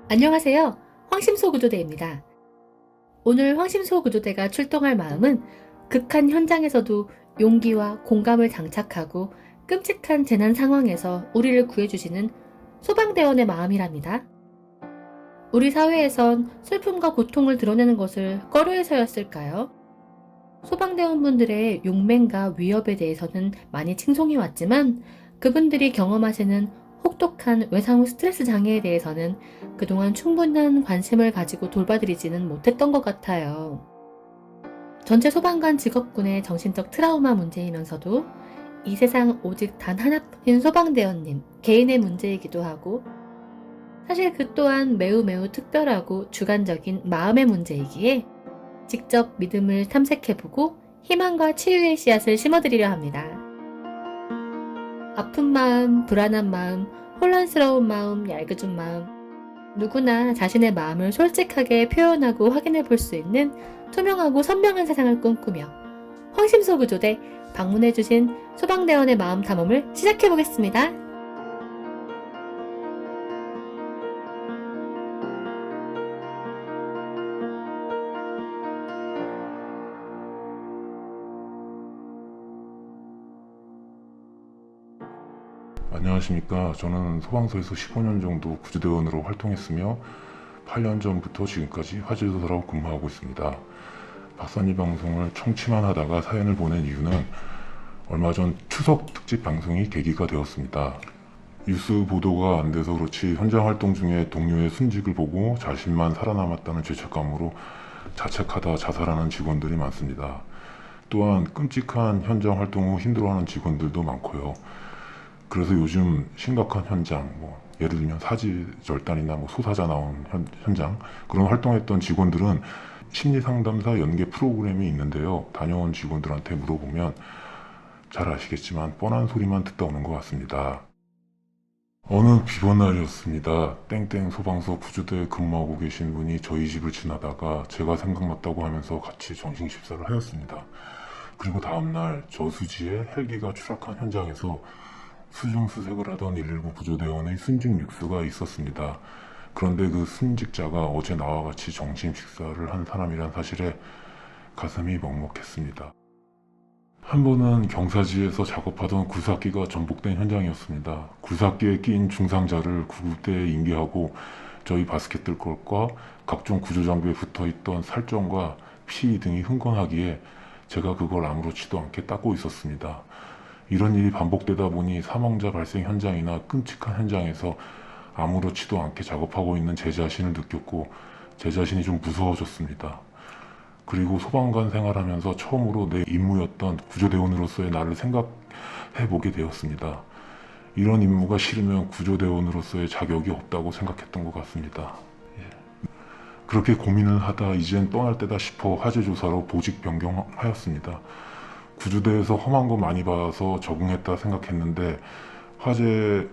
안녕하세요. 황심소구조대입니다. 오늘 황심소구조대가 출동할 마음은 극한 현장에서도 용기와 공감을 장착하고 끔찍한 재난 상황에서 우리를 구해주시는 소방대원의 마음이랍니다. 우리 사회에선 슬픔과 고통을 드러내는 것을 꺼려해서였을까요? 소방대원분들의 용맹과 위협에 대해서는 많이 칭송해 왔지만 그분들이 경험하시는 혹독한 외상 후 스트레스 장애에 대해서는 그동안 충분한 관심을 가지고 돌봐드리지는 못했던 것 같아요. 전체 소방관 직업군의 정신적 트라우마 문제이면서도 이 세상 오직 단 하나뿐인 소방대원님 개인의 문제이기도 하고 사실 그 또한 매우 특별하고 주관적인 마음의 문제이기에 직접 믿음을 탐색해보고 희망과 치유의 씨앗을 심어드리려 합니다. 아픈 마음, 불안한 마음, 혼란스러운 마음, 얄궂은 마음 누구나 자신의 마음을 솔직하게 표현하고 확인해 볼 수 있는 투명하고 선명한 세상을 꿈꾸며 황심소구조대 방문해주신 소방대원의 마음 탐험을 시작해보겠습니다. 안녕하십니까. 저는 소방서에서 15년 정도 구조대원으로 활동했으며 8년 전부터 지금까지 화재조사로 근무하고 있습니다. 박사님 방송을 청취만 하다가 사연을 보낸 이유는 얼마 전 추석 특집 방송이 계기가 되었습니다. 뉴스 보도가 안 돼서 그렇지 현장 활동 중에 동료의 순직을 보고 자신만 살아남았다는 죄책감으로 자책하다 자살하는 직원들이 많습니다. 또한 끔찍한 현장 활동 후 힘들어하는 직원들도 많고요. 그래서 요즘 심각한 현장, 예를 들면 사지절단이나 소사자 나온 현장 그런 활동했던 직원들은 심리상담사 연계 프로그램이 있는데요. 다녀온 직원들한테 물어보면 잘 아시겠지만 뻔한 소리만 듣다 오는 것 같습니다. 어느 비번 날이었습니다. 땡땡 소방서 구조대에 근무하고 계신 분이 저희 집을 지나다가 제가 생각났다고 하면서 같이 점심 식사를 하였습니다. 그리고 다음날 저수지에 헬기가 추락한 현장에서 수중수색을 하던 119 구조대원의 순직 뉴스가 있었습니다. 그런데 그 순직자가 어제 나와 같이 점심 식사를 한 사람이란 사실에 가슴이 먹먹했습니다. 한 번은 경사지에서 작업하던 굴삭기가 전복된 현장이었습니다. 굴삭기에 낀 중상자를 구급대에 인계하고 저희 바스켓들걸과 각종 구조장비에 붙어있던 살점과 피 등이 흥건하기에 제가 그걸 아무렇지도 않게 닦고 있었습니다. 이런 일이 반복되다 보니 사망자 발생 현장이나 끔찍한 현장에서 아무렇지도 않게 작업하고 있는 제 자신을 느꼈고 제 자신이 좀 무서워졌습니다. 그리고 소방관 생활하면서 처음으로 내 임무였던 구조대원으로서의 나를 생각해보게 되었습니다. 이런 임무가 싫으면 구조대원으로서의 자격이 없다고 생각했던 것 같습니다. 그렇게 고민을 하다 이젠 떠날 때다 싶어 화재조사로 보직 변경하였습니다. 구조대에서 험한 거 많이 봐서 적응했다 생각했는데 화재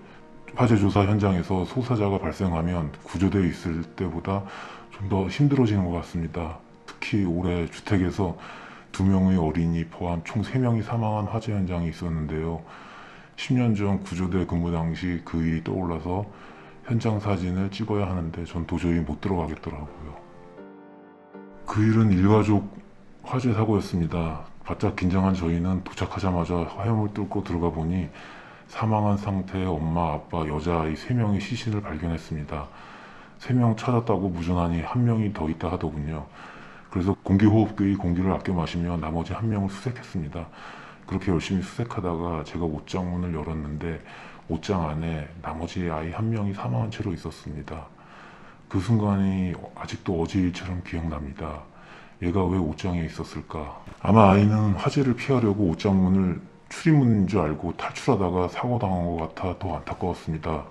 조사 현장에서 소사자가 발생하면 구조대에 있을 때보다 좀 더 힘들어지는 것 같습니다. 특히 올해 주택에서 2명의 어린이 포함 총 3명이 사망한 화재 현장이 있었는데요. 10년 전 구조대 근무 당시 그 일이 떠올라서 현장 사진을 찍어야 하는데 전 도저히 못 들어가겠더라고요. 그 일은 일가족 화재 사고였습니다. 바짝 긴장한 저희는 도착하자마자 화염을 뚫고 들어가 보니 사망한 상태의 엄마, 아빠, 여자아이 3명의 시신을 발견했습니다. 3명 찾았다고 무전하니 1명이 더 있다 하더군요. 그래서 공기호흡기의 공기를 아껴 마시며 나머지 1명을 수색했습니다. 그렇게 열심히 수색하다가 제가 옷장문을 열었는데 옷장 안에 나머지 아이 1명이 사망한 채로 있었습니다. 그 순간이 아직도 어제 일처럼 기억납니다. 얘가 왜 옷장에 있었을까? 아마 아이는 화재를 피하려고 옷장문을 출입문인 줄 알고 탈출하다가 사고당한 것 같아 더 안타까웠습니다.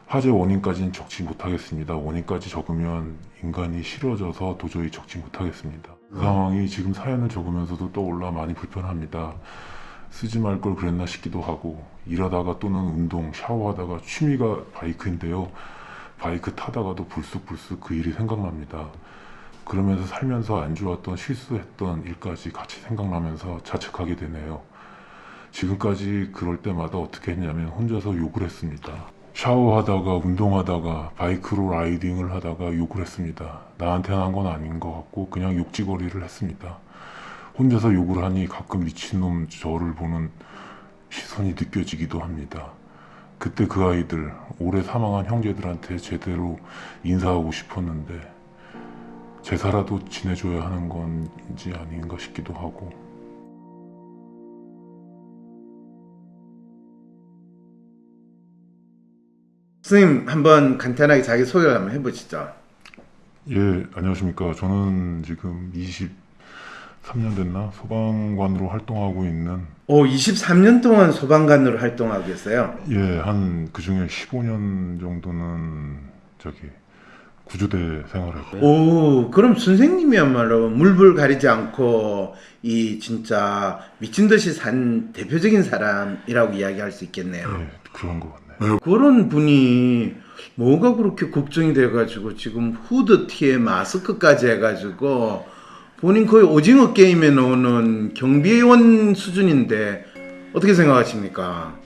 화재 원인까지는 적지 못하겠습니다. 원인까지 적으면 인간이 싫어져서 도저히 적지 못하겠습니다. 그 상황이 지금 사연을 적으면서도 떠올라 많이 불편합니다. 쓰지 말 걸 그랬나 싶기도 하고 일하다가 또는 운동, 샤워하다가 취미가 바이크인데요. 바이크 타다가도 불쑥 그 일이 생각납니다. 그러면서 살면서 안 좋았던 실수했던 일까지 같이 생각나면서 자책하게 되네요. 지금까지 그럴 때마다 어떻게 했냐면 혼자서 욕을 했습니다. 샤워하다가 운동하다가 바이크로 라이딩을 하다가 욕을 했습니다. 나한테는 한 건 아닌 것 같고 그냥 욕지거리를 했습니다. 혼자서 욕을 하니 가끔 미친놈 저를 보는 시선이 느껴지기도 합니다. 그때 그 아이들, 올해 사망한 형제들한테 제대로 인사하고 싶었는데 제사라도 지내줘야 하는 건지 아닌가 싶기도 하고. 선생님 한번 간단하게 자기 소개를 한번 해보시죠. 예, 안녕하십니까. 저는 지금 23년 됐나? 소방관으로 활동하고 있는, 23년 동안 소방관으로 활동하고 계세요. 예, 그 중에 15년 정도는 구조대 생활했고요. 오, 그럼 선생님이야말로 물불 가리지 않고 이 진짜 미친 듯이 산 대표적인 사람이라고 이야기할 수 있겠네요. 예, 그런 것 같네요. 그런 분이 뭐가 그렇게 걱정이 돼가지고 지금 후드티에 마스크까지 해가지고 본인 거의 오징어 게임에 나오는 경비원 수준인데 어떻게 생각하십니까?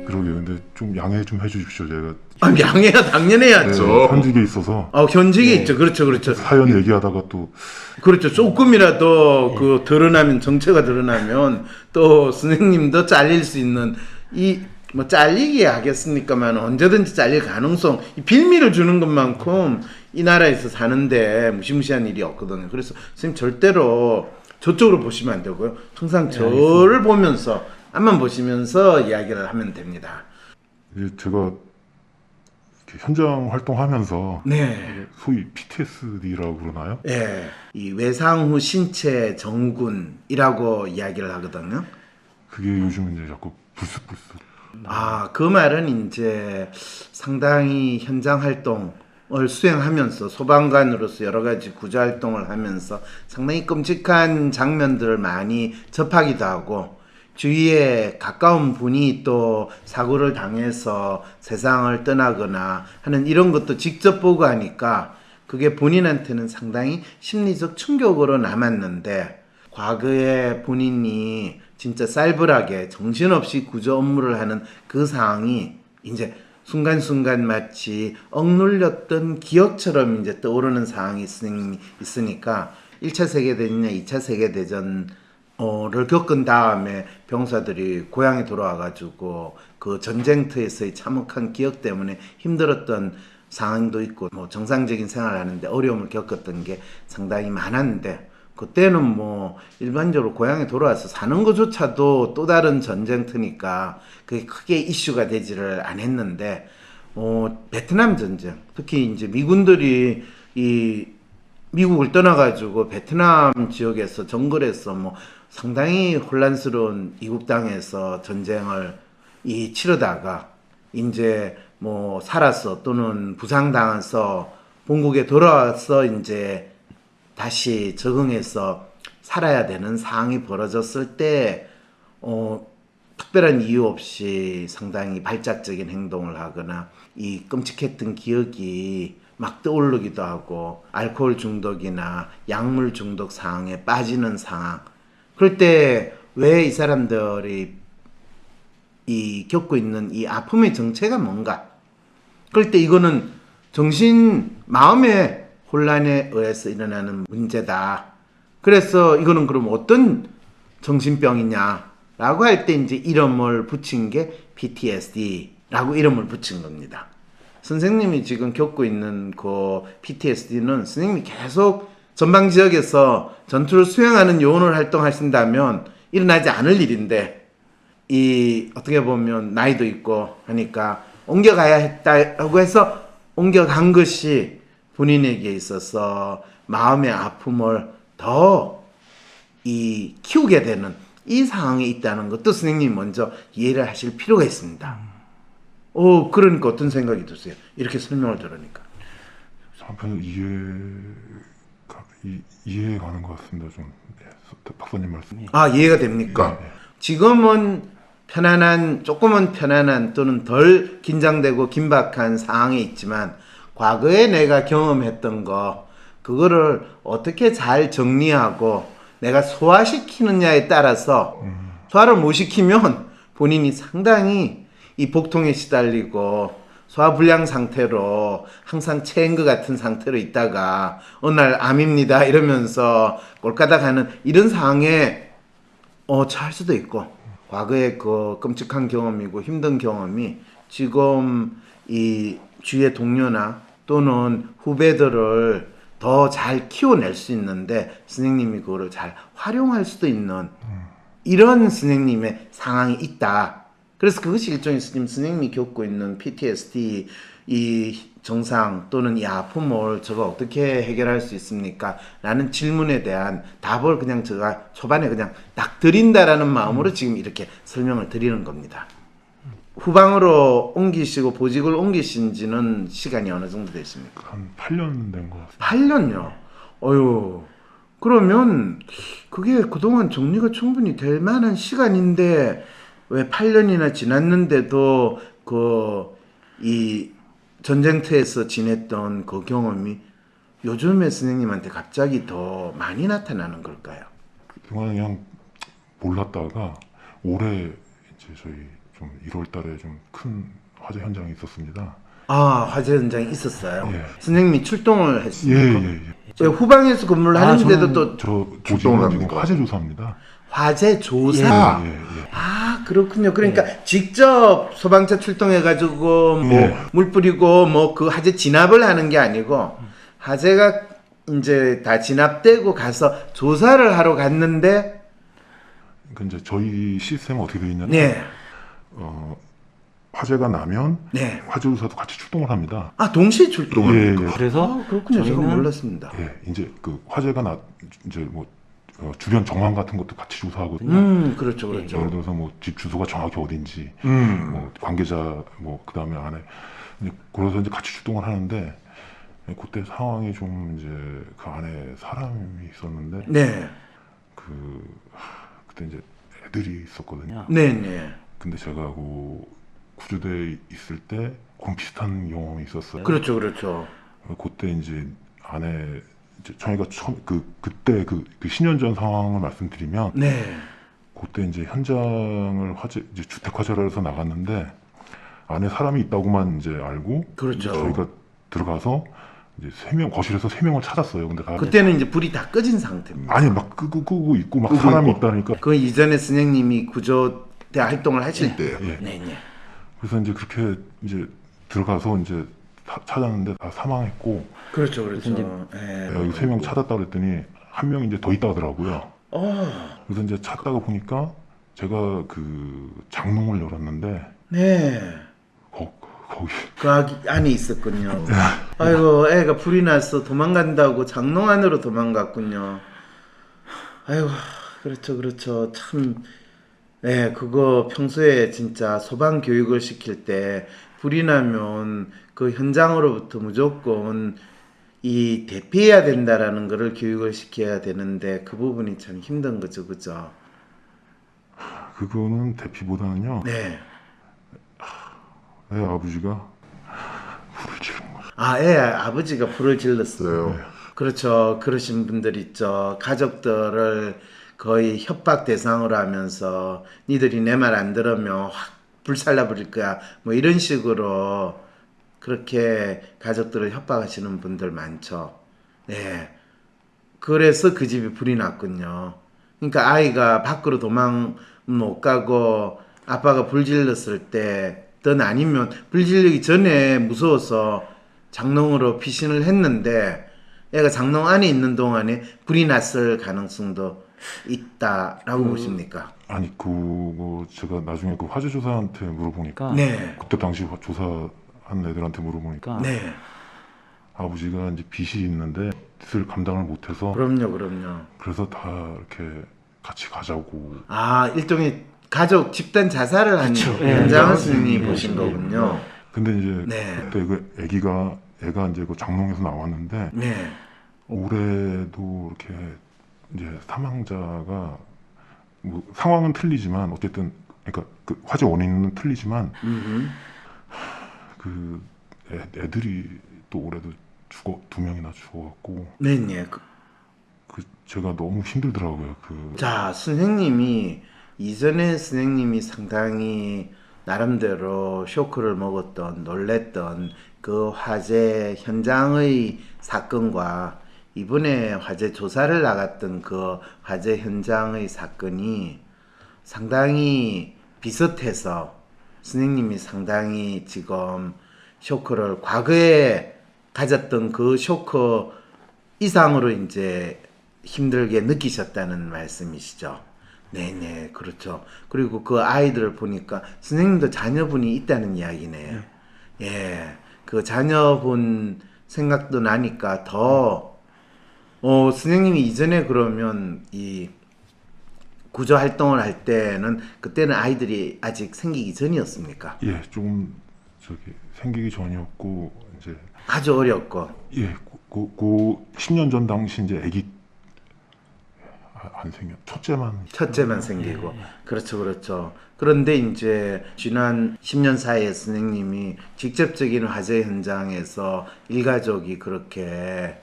그러게요. 근데 좀 양해 좀 해주십시오. 제가 양해야 당연해야죠. 현직에 있어서 현직에 있죠. 그렇죠. 사연 얘기하다가 또 그렇죠. 조금이라도 그 드러나면 정체가 드러나면 또 선생님도 잘릴 수 있는 이 뭐 잘리게 하겠습니까만 언제든지 잘릴 가능성 이 빌미를 주는 것만큼 이 나라에서 사는데 무시무시한 일이 없거든요. 그래서 선생님 절대로 저쪽으로 보시면 안 되고요. 항상 저를 보면서 앞만 보시면서 이야기를 하면 됩니다. 제가 이렇게 현장 활동하면서 네. 소위 PTSD라고 그러나요? 예. 이 외상 후 신체 정군이라고 이야기를 하거든요. 그게 요즘 이제 자꾸 불쑥불쑥. 그 말은 이제 상당히 현장 활동을 수행하면서 소방관으로서 여러 가지 구조 활동을 하면서 상당히 끔찍한 장면들을 많이 접하기도 하고 주위에 가까운 분이 또 사고를 당해서 세상을 떠나거나 하는 이런 것도 직접 보고 하니까 그게 본인한테는 상당히 심리적 충격으로 남았는데 과거에 본인이 진짜 쌀벌하게 정신없이 구조 업무를 하는 그 상황이 이제 순간순간 마치 억눌렸던 기억처럼 이제 떠오르는 상황이 있으니까 1차 세계대전이나 2차 세계대전을 겪은 다음에 병사들이 고향에 돌아와가지고 그 전쟁터에서의 참혹한 기억 때문에 힘들었던 상황도 있고 뭐 정상적인 생활을 하는데 어려움을 겪었던 게 상당히 많았는데 그때는 뭐 일반적으로 고향에 돌아와서 사는 것조차도 또 다른 전쟁터니까 그게 크게 이슈가 되지를 않았는데 베트남 전쟁 특히 이제 미군들이 이 미국을 떠나가지고 베트남 지역에서 정글에서 뭐 상당히 혼란스러운 이국 땅에서 전쟁을 치르다가 이제 뭐 살아서 또는 부상당해서 본국에 돌아와서 이제 다시 적응해서 살아야 되는 상황이 벌어졌을 때 특별한 이유 없이 상당히 발작적인 행동을 하거나 이 끔찍했던 기억이 막 떠오르기도 하고 알코올 중독이나 약물 중독 상황에 빠지는 상황. 그럴 때 왜 이 사람들이 이 겪고 있는 이 아픔의 정체가 뭔가? 그럴 때 이거는 마음의 혼란에 의해서 일어나는 문제다. 그래서 이거는 그럼 어떤 정신병이냐라고 할 때 이제 이름을 붙인 게 PTSD라고 이름을 붙인 겁니다. 선생님이 지금 겪고 있는 그 PTSD는 선생님이 계속 전방 지역에서 전투를 수행하는 요원을 활동하신다면 일어나지 않을 일인데 어떻게 보면 나이도 있고 하니까 옮겨가야 했다고 해서 옮겨간 것이 본인에게 있어서 마음의 아픔을 더 키우게 되는 이 상황에 있다는 것도 선생님이 먼저 이해를 하실 필요가 있습니다. 그러니까 어떤 생각이 드세요? 이렇게 설명을 들으니까. 한편 이해가 가는 것 같습니다. 좀 박사님 말씀이. 이해가 됩니까? 네. 지금은 조금은 편안한 또는 덜 긴장되고 긴박한 상황에 있지만 과거에 내가 경험했던 그거를 어떻게 잘 정리하고 내가 소화시키느냐에 따라서 소화를 못 시키면 본인이 상당히 이 복통에 시달리고 소화불량 상태로 항상 체인 것 같은 상태로 있다가 어느 날 암입니다 이러면서 꼴까닥 하는 이런 상황에 처할 수도 있고, 과거의 그 끔찍한 경험이고 힘든 경험이 지금 이 주위의 동료나 또는 후배들을 더 잘 키워낼 수 있는데 선생님이 그거를 잘 활용할 수도 있는 이런 선생님의 상황이 있다. 그래서 그것이 일종의 지금 선생님이 겪고 있는 PTSD 이 증상 또는 이 아픔을 제가 어떻게 해결할 수 있습니까? 라는 질문에 대한 답을 그냥 제가 초반에 그냥 딱 드린다라는 마음으로 지금 이렇게 설명을 드리는 겁니다. 후방으로 옮기시고 보직을 옮기신 지는 시간이 어느 정도 되십니까? 한 8년 된 것 같습니다. 8년요? 어휴, 그러면 그게 그동안 정리가 충분히 될 만한 시간인데 왜 8년이나 지났는데도 이 전쟁터에서 지냈던 그 경험이 요즘에 선생님한테 갑자기 더 많이 나타나는 걸까요? 그동안 그냥 몰랐다가 올해 이제 저희 좀 1월 달에 좀 큰 화재 현장이 있었습니다. 아, 화재 현장이 있었어요? 예. 선생님이 출동을 했습니까? 예. 왜 후방에서 근무를 하는데도 또 저 출동을 보직은 지금 합니까? 화재 조사입니다. 화재 조사? 예. 아, 그렇군요. 그러니까 직접 소방차 출동해가지고 뭐 예. 물 뿌리고 뭐 그 화재 진압을 하는 게 아니고 화재가 이제 다 진압되고 가서 조사를 하러 갔는데 그러니까 이제 저희 시스템은 어떻게 되어 있냐면 네, 화재가 나면 네. 화재 조사도 같이 출동을 합니다. 아, 동시에 출동을. 예. 그래서 아, 그렇군요. 제가 저희는 몰랐습니다. 예. 이제 그 화재가 이제 뭐 주변 정황 같은 것도 같이 조사하거든요. 그렇죠, 예를 그렇죠. 들어서 뭐 집 주소가 정확히 어딘지, 뭐 관계자 뭐 그 다음에 안에 그래서 이제 같이 출동을 하는데 그때 상황이 좀 이제 그 안에 사람이 있었는데 네, 그때 이제 애들이 있었거든요. 네, 네. 근데 제가 그 구조대에 있을 때 그런 비슷한 경험이 있었어요. 그렇죠, 그렇죠. 그때 이제 안에 이제 저희가 처음 그때 그 10년 전 상황을 말씀드리면 네, 그때 이제 현장을 이제 주택 화재라 해서 나갔는데 안에 사람이 있다고만 이제 알고 그렇죠. 이제 저희가 들어가서 이제 거실에서 3명을 찾았어요. 근데 그때는 이제 불이 다 꺼진 상태입니다. 아니 막 끄고 있고 막 끄고 사람이 있고. 있다니까. 그 이전에 선생님이 구조대 활동을 하실 때요. 예. 네, 네. 그래서 이제 그렇게 이제 들어가서 이제 찾았는데 다 사망했고 그렇죠, 그렇죠. 이제 예. 여기 3명 찾았다 그랬더니 한 명이 이제 더 있다 하더라고요. 어, 그래서 이제 찾다가 보니까 제가 그 장롱을 열었는데 네. 거기 그 안에 있었군요. 아이고, 애가 불이 나서 도망간다고 장롱 안으로 도망갔군요. 아이고, 그렇죠, 그렇죠. 참, 네, 그거 평소에 진짜 소방 교육을 시킬 때 불이 나면 그 현장으로부터 무조건 이 대피해야 된다라는 거를 교육을 시켜야 되는데 그 부분이 참 힘든 거죠, 그죠? 그거는 대피보다는요. 네. 애 아버지가 불을 지른 거예요. 아, 애 아버지가 불을 질렀어요. 네. 그렇죠. 그러신 분들 있죠. 가족들을 거의 협박 대상으로 하면서 니들이 내 말 안 들으면 확 불살라 버릴 거야. 뭐 이런 식으로 그렇게 가족들을 협박하시는 분들 많죠. 네. 그래서 그 집이 불이 났군요. 그러니까 아이가 밖으로 도망 못 가고 아빠가 불 질렀을 때 든 아니면 불 지르기 전에 무서워서 장롱으로 피신을 했는데 애가 장롱 안에 있는 동안에 불이 났을 가능성도 있다라고 보십니까? 아니 그거 제가 나중에 그 화재 조사한테 물어보니까 네. 그때 당시 조사한 애들한테 물어보니까 네. 아버지가 이제 빚이 있는데 빚을 감당을 못해서 그럼요. 그래서 다 이렇게 같이 가자고. 아, 일종의 가족 집단 자살을 한 현장을 선생님이 보신 거군요. 근데 이제 네. 그때 그 애가 이제 그 장롱에서 나왔는데 네. 올해도 이렇게 이제 사망자가 뭐 상황은 틀리지만 어쨌든 그러니까 그 화재 원인은 틀리지만 그 애들이 또 올해도 2명이나 죽어갖고 네. 그 제가 너무 힘들더라고요. 자, 선생님이 이전에 선생님이 상당히 나름대로 쇼크를 먹었던 놀랬던 그 화재 현장의 사건과 이번에 화재 조사를 나갔던 그 화재 현장의 사건이 상당히 비슷해서 선생님이 상당히 지금 쇼크를 과거에 가졌던 그 쇼크 이상으로 이제 힘들게 느끼셨다는 말씀이시죠. 네네, 그렇죠. 그리고 그 아이들을 보니까 선생님도 자녀분이 있다는 이야기네요. 예, 그 자녀분 생각도 나니까 더, 선생님이 이전에 그러면 이 구조 활동을 할 때는 그때는 아이들이 아직 생기기 전이었습니까? 예, 조금 저기 생기기 전이었고 이제 아주 어렸고. 예, 그 10년 전 당시 이제 아기 안 생겨 첫째만 생기고. 그렇죠, 그렇죠. 그런데 이제 지난 10년 사이에 선생님이 직접적인 화재 현장에서 일가족이 그렇게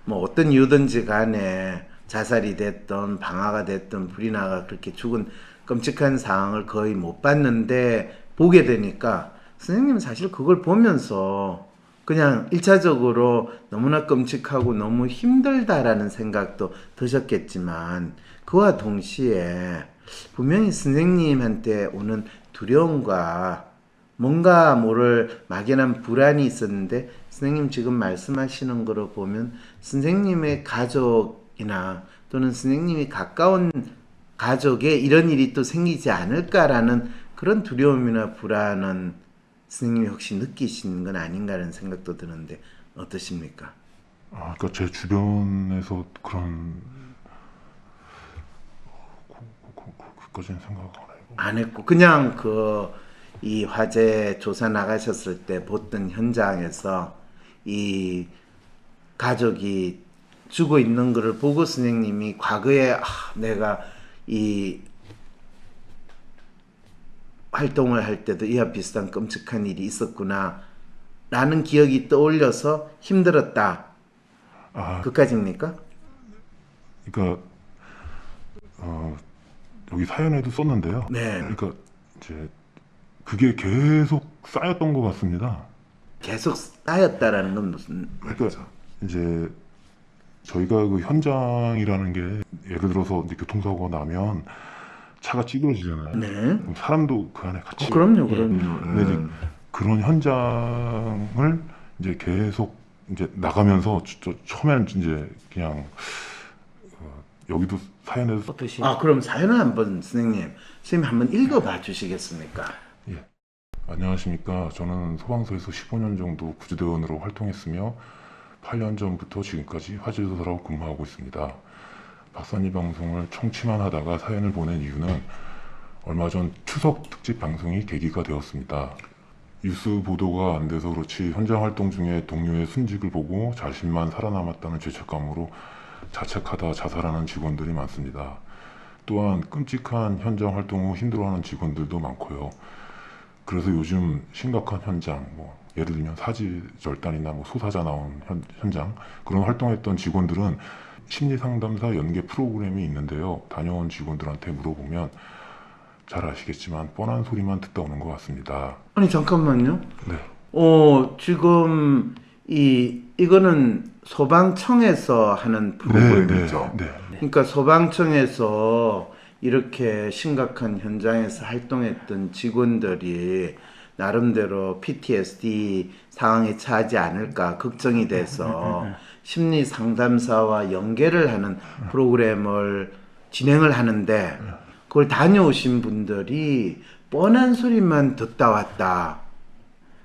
뭐 어떤 이유든지 간에 자살이 됐던 방화가 됐던 불이 나가 그렇게 죽은 끔찍한 상황을 거의 못 봤는데 보게 되니까 선생님은 사실 그걸 보면서 그냥 1차적으로 너무나 끔찍하고 너무 힘들다라는 생각도 드셨겠지만 그와 동시에 분명히 선생님한테 오는 두려움과 뭔가 모를 막연한 불안이 있었는데 선생님 지금 말씀하시는 거로 보면 선생님의 가족이나 또는 선생님이 가까운 가족에 이런 일이 또 생기지 않을까라는 그런 두려움이나 불안은 선생님이 혹시 느끼시는 건 아닌가라는 생각도 드는데 어떠십니까? 그러니까 제 주변에서 그런 그까지는 생각 안 했고 그냥 이 화재 조사 나가셨을 때 봤던 현장에서 이 가족이 죽어 있는 것을 보고 선생님이 과거에 내가 이 활동을 할 때도 이와 비슷한 끔찍한 일이 있었구나 라는 기억이 떠올려서 힘들었다. 그까지입니까? 그러니까 여기 사연에도 썼는데요. 네. 그러니까 이제 그게 계속 쌓였던 것 같습니다. 계속 쌓였다라는 건 무슨 그러니까 말이죠? 이제 저희가 그 현장이라는 게 예를 들어서 이제 교통사고가 나면 차가 찌그러지잖아요. 네. 그럼 사람도 그 안에 같이. 그럼요, 예. 그럼요. 근데 이제 그런 현장을 이제 계속 이제 나가면서 처음에는 이제 그냥 여기도 사연에서 어떠시? 그럼 사연을 한번 선생님 한번 읽어봐 주시겠습니까? 예. 안녕하십니까. 저는 소방서에서 15년 정도 구조대원으로 활동했으며 8년 전부터 지금까지 화재조사라고 근무하고 있습니다. 박사님 방송을 청취만 하다가 사연을 보낸 이유는 얼마 전 추석 특집 방송이 계기가 되었습니다. 뉴스 보도가 안 돼서 그렇지 현장 활동 중에 동료의 순직을 보고 자신만 살아남았다는 죄책감으로 자책하다 자살하는 직원들이 많습니다. 또한 끔찍한 현장 활동 후 힘들어하는 직원들도 많고요. 그래서 요즘 심각한 현장, 예를 들면 사지절단이나 소사자 나온 현장 그런 활동했던 직원들은 심리상담사 연계 프로그램이 있는데요. 다녀온 직원들한테 물어보면 잘 아시겠지만 뻔한 소리만 듣다 오는 것 같습니다. 아니 잠깐만요. 네. 지금 이거는 소방청에서 하는 프로그램이죠. 네. 그러니까 소방청에서 이렇게 심각한 현장에서 활동했던 직원들이 나름대로 PTSD 상황에 처하지 않을까 걱정이 돼서 심리 상담사와 연계를 하는 프로그램을 진행을 하는데 그걸 다녀오신 분들이 뻔한 소리만 듣다 왔다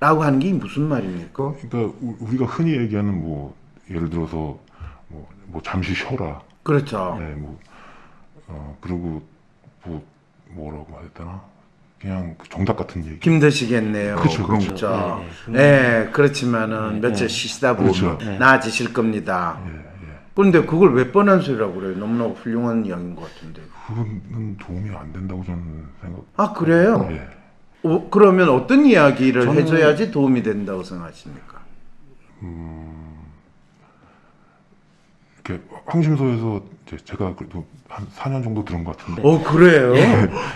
라고 하는 게 무슨 말입니까? 그러니까 우리가 흔히 얘기하는 예를 들어서 잠시 쉬어라. 그렇죠. 네, 그리고 뭐라고 해야 되나? 그냥 정답 같은 얘기. 힘드시겠네요. 그렇죠. 그렇죠. 네, 그렇지만은 며칠 쉬시다 보면 그렇죠. 나아지실 겁니다. 예. 그런데 그걸 왜 뻔한 소리라고 그래요? 너무나 훌륭한 이야기인 것 같은데. 그거는 도움이 안 된다고 저는 생각. 그래요? 예. 그러면 어떤 이야기를 저는- 해줘야지 도움이 된다고 생각하십니까? 이렇게 황심소에서 이제 제가 그래도 한 4년 정도 들은 것 같은데 그래요?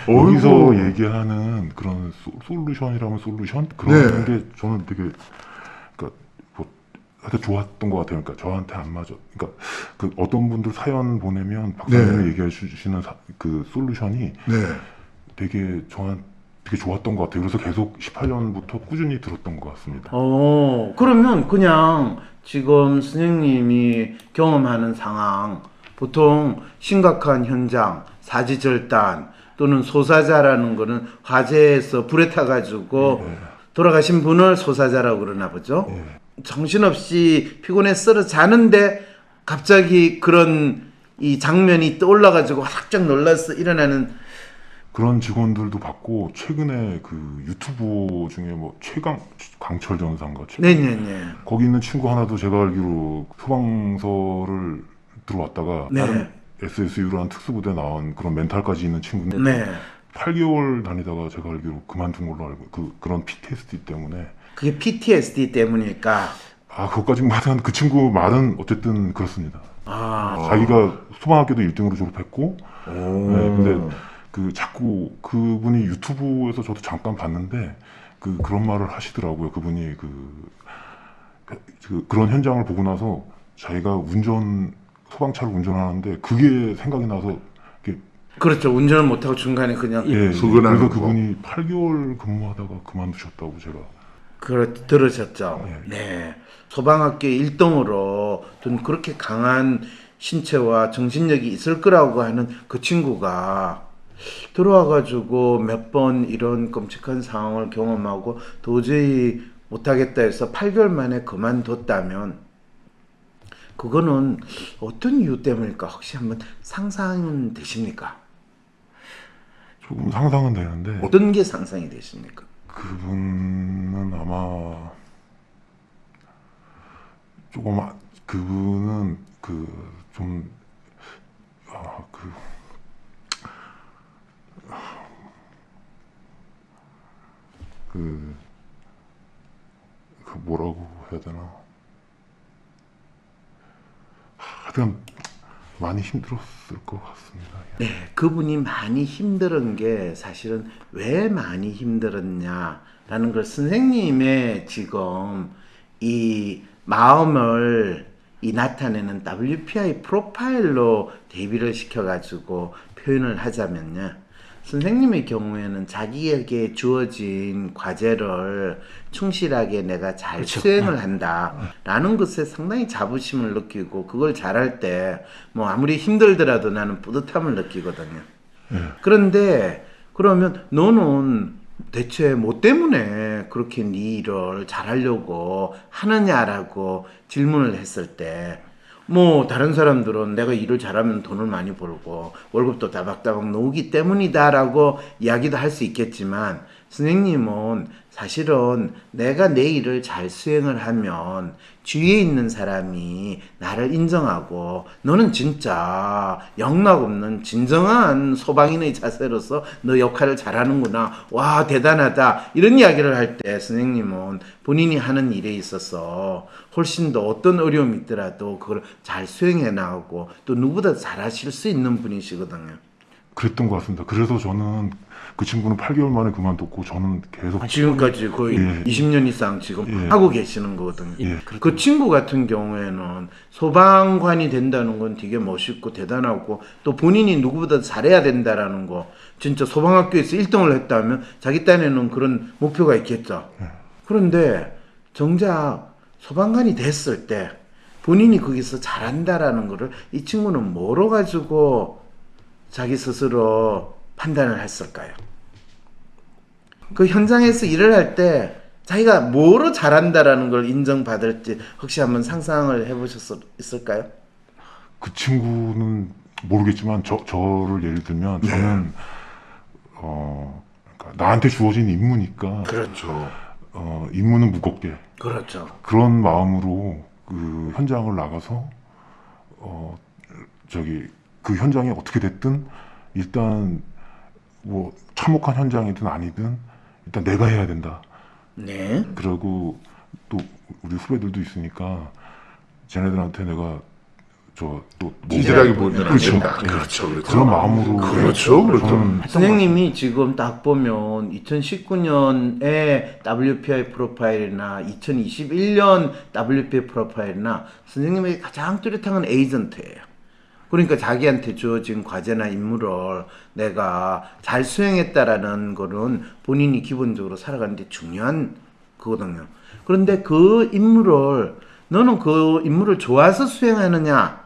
여기서 어이구. 얘기하는 그런 솔루션이라면 솔루션 그런 네. 게 저는 되게 그러니까 뭐 하여튼 좋았던 것 같아요. 그러니까 저한테 안 맞아. 그러니까 그 어떤 분들 사연 보내면 박사님이 네. 얘기해 주시는 그 솔루션이 네. 되게 저한테 되게 좋았던 것 같아요. 그래서 계속 18년부터 꾸준히 들었던 것 같습니다. 그러면 그냥 지금 선생님이 경험하는 상황, 보통 심각한 현장, 사지절단 또는 소사자라는 거는 화재에서 불에 타가지고 돌아가신 분을 소사자라고 그러나 보죠. 정신없이 피곤해 쓰러 자는데 갑자기 그런 이 장면이 떠올라가지고 화들짝 놀라서 일어나는 그런 직원들도 봤고 최근에 그 유튜브 중에 뭐 강철 전사인가 네네네. 거기 있는 친구 하나도 제가 알기로 소방서를 들어왔다가 네. 다른 SSU라는 특수부대 나온 그런 멘탈까지 있는 친구인데 네. 8개월 다니다가 제가 알기로 그만둔 걸로 알고 그런 PTSD 때문에 그게 PTSD 때문일까? 그것까지 하여튼 그 친구 말은 어쨌든 그렇습니다. 아. 자기가 소방학교도 1등으로 졸업했고 오. 네, 근데 그 자꾸 그분이 유튜브에서 저도 잠깐 봤는데 그런 말을 하시더라고요. 그분이 그런 현장을 보고 나서 자기가 소방차를 운전하는데 그게 생각이 나서 그렇죠. 운전을 못하고 중간에 그냥 그래서 그분이 8개월 근무하다가 그만두셨다고 제가 들으셨죠. 네. 소방학교 1등으로 둔 그렇게 강한 신체와 정신력이 있을 거라고 하는 그 친구가 들어와가지고 몇 번 이런 끔찍한 상황을 경험하고 도저히 못하겠다 해서 8개월 만에 그만뒀다면 그거는 어떤 이유 때문일까? 혹시 한번 상상은 되십니까? 조금 상상은 되는데 어떤 게 상상이 되십니까? 그분은 아마 그분은 뭐라고 해야 되나? 하여튼 많이 힘들었을 것 같습니다. 네, 그분이 많이 힘든 게 사실은 왜 많이 힘들었냐라는 걸 선생님의 지금 이 마음을 나타내는 WPI 프로파일로 대비를 시켜가지고 표현을 하자면요. 선생님의 경우에는 자기에게 주어진 과제를 충실하게 내가 잘 수행을 한다라는 것에 상당히 자부심을 느끼고 그걸 잘할 때 뭐 아무리 힘들더라도 나는 뿌듯함을 느끼거든요. 그런데 그러면 너는 대체 뭐 때문에 그렇게 네 일을 잘하려고 하느냐라고 질문을 했을 때 뭐 다른 사람들은 내가 일을 잘하면 돈을 많이 벌고 월급도 따박따박 나오기 때문이다라고 이야기도 할 수 있겠지만 선생님은 사실은 내가 내 일을 잘 수행을 하면 주위에 있는 사람이 나를 인정하고 너는 진짜 영락없는 진정한 소방인의 자세로서 너 역할을 잘하는구나. 와 대단하다. 이런 이야기를 할 때 선생님은 본인이 하는 일에 있어서 훨씬 더 어떤 어려움이 있더라도 그걸 잘 수행해 나가고 또 누구보다 잘하실 수 있는 분이시거든요. 그랬던 것 같습니다. 그래서 저는 그 친구는 8개월 만에 그만뒀고 저는 계속 지금까지 거의 20년 이상 지금 하고 계시는 거거든요. 그 친구 같은 경우에는 소방관이 된다는 건 되게 멋있고 대단하고 또 본인이 누구보다 잘해야 된다라는 거 진짜 소방학교에서 1등을 했다면 자기 딴에는 그런 목표가 있겠죠. 그런데 정작 소방관이 됐을 때 본인이 거기서 잘한다라는 거를 이 친구는 뭐로 가지고 자기 스스로 판단을 했을까요? 그 현장에서 일을 할 때 자기가 뭐로 잘한다라는 걸 인정받을지 혹시 한번 상상을 해보셨을까요? 그 친구는 모르겠지만 저를 예를 들면 저는 그러니까 나한테 주어진 임무니까 그렇죠. 임무는 무겁게 그렇죠. 그런 마음으로 그 현장을 나가서 그 현장이 어떻게 됐든 일단 뭐 참혹한 현장이든 아니든 일단 내가 해야 된다. 네. 그리고 또 우리 후배들도 있으니까 쟤네들한테 내가 저또 찌질하게 보이면 안 그렇죠. 된다. 예. 그렇죠, 그렇죠. 그런 마음으로 그렇죠, 그렇죠. 저는 선생님이 지금 딱 보면 2019년에 WPI 프로파일이나 2021년 WPI 프로파일이나 선생님에게 가장 뚜렷한 건 에이전트예요. 그러니까 자기한테 주어진 과제나 임무를 내가 잘 수행했다라는 거는 본인이 기본적으로 살아가는데 중요한 그거거든요. 그런데 그 임무를 너는 그 임무를 좋아서 수행하느냐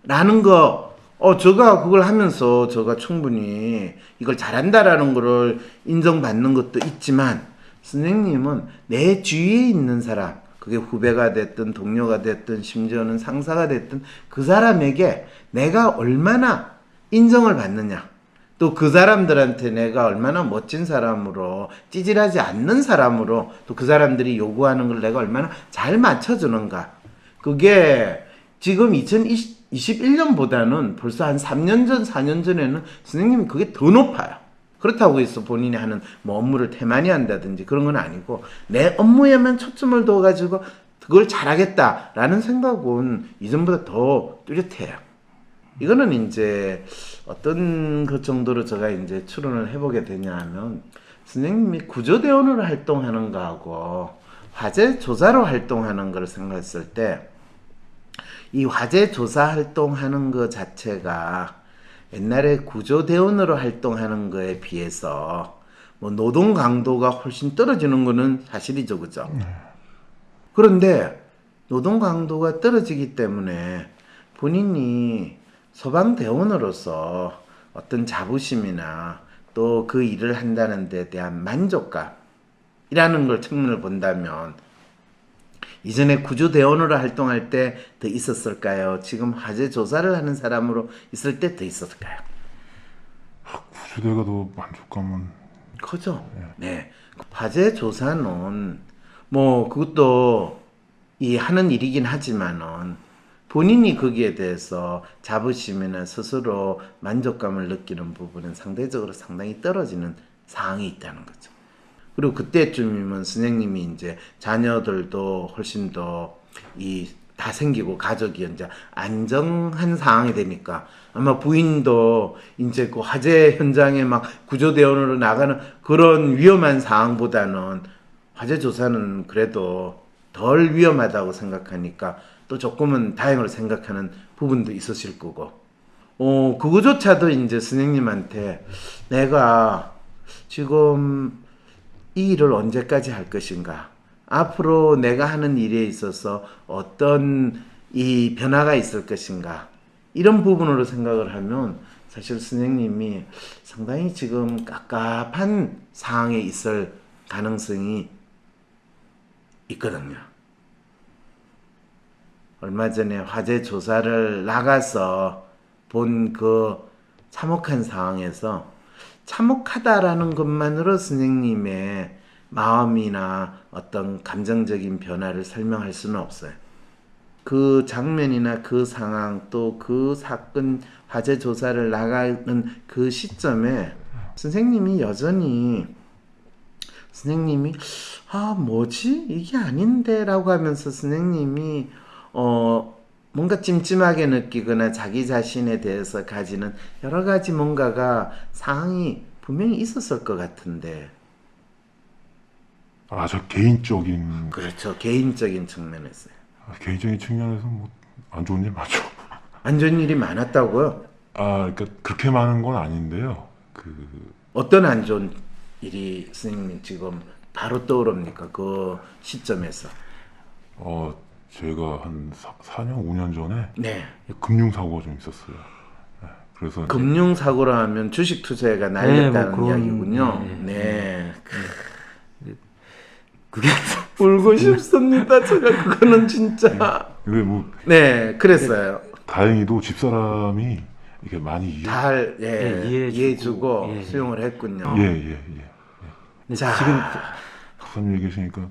라는 거, 제가 그걸 하면서 제가 충분히 이걸 잘한다라는 거를 인정받는 것도 있지만, 선생님은 내 주위에 있는 사람, 그게 후배가 됐든 동료가 됐든 심지어는 상사가 됐든 그 사람에게 내가 얼마나 인정을 받느냐, 또 그 사람들한테 내가 얼마나 멋진 사람으로, 찌질하지 않는 사람으로, 또 그 사람들이 요구하는 걸 내가 얼마나 잘 맞춰주는가. 그게 지금 2021년보다는 벌써 한 3년 전, 4년 전에는 선생님이 그게 더 높아요. 그렇다고 해서 본인이 하는 뭐 업무를 태만히 한다든지 그런 건 아니고, 내 업무에만 초점을 둬가지고 그걸 잘하겠다라는 생각은 이전보다 더 뚜렷해요. 이거는 이제 어떤 것 정도로 제가 이제 추론을 해보게 되냐 하면, 선생님이 구조대원으로 활동하는 거하고 화재 조사로 활동하는 걸 생각했을 때, 이 화재 조사 활동하는 것 자체가 옛날에 구조대원으로 활동하는 거에 비해서 뭐 노동 강도가 훨씬 떨어지는 거는 사실이죠, 그죠? 그런데 노동 강도가 떨어지기 때문에 본인이 소방대원으로서 어떤 자부심이나 또 그 일을 한다는 데 대한 만족감이라는 걸 측면을 본다면, 이전에 구조대원으로 활동할 때 더 있었을까요? 지금 화재 조사를 하는 사람으로 있을 때 더 있었을까요? 구조대가 더 만족감은 그죠? 네. 화재 조사는 뭐 그것도 이 하는 일이긴 하지만은 본인이 거기에 대해서 자부심이나 스스로 만족감을 느끼는 부분은 상대적으로 상당히 떨어지는 상황이 있다는 거죠. 그리고 그때쯤이면 선생님이 이제 자녀들도 훨씬 더 다 생기고 가족이 이제 안정한 상황이 되니까 아마 부인도 이제 그 화재 현장에 막 구조대원으로 나가는 그런 위험한 상황보다는 화재 조사는 그래도 덜 위험하다고 생각하니까 또 조금은 다행으로 생각하는 부분도 있으실 거고, 그거조차도 이제 선생님한테 내가 지금 이 일을 언제까지 할 것인가, 앞으로 내가 하는 일에 있어서 어떤 이 변화가 있을 것인가, 이런 부분으로 생각을 하면 사실 선생님이 상당히 지금 깝깝한 상황에 있을 가능성이 있거든요. 얼마 전에 화재 조사를 나가서 본 그 참혹한 상황에서 참혹하다라는 것만으로 선생님의 마음이나 어떤 감정적인 변화를 설명할 수는 없어요. 그 장면이나 그 상황, 또 그 사건 화재 조사를 나가는 그 시점에 선생님이 여전히 뭐지? 이게 아닌데? 라고 하면서 선생님이 뭔가 찜찜하게 느끼거나 자기 자신에 대해서 가지는 여러 가지 뭔가가 상황이 분명히 있었을 것 같은데. 저 개인적인 그렇죠. 개인적인 측면에서요. 개인적인 측면에서 뭐 안 좋은 일 맞죠. 안 좋은 일이 많았다고요? 그러니까 그렇게 많은 건 아닌데요. 어떤 안 좋은 일이 선생님 지금 바로 떠오릅니까? 그 시점에서. 제가 한 4년, 5년 전에 네. 금융사고가 좀 있었어요. 네, 그래서 이제 금융사고라 하면 주식 투자가 날렸다는 뭐 그런, 이야기군요. 네. 네. 그게 울고 싶습니다. 제가 그거는 진짜. 이게 뭐 네, 그랬어요. 다행히도 집사람이 이게 많이 잘 이해해주고 예. 수용을 했군요. 예. 자, 지금 박사님 얘기 계시니까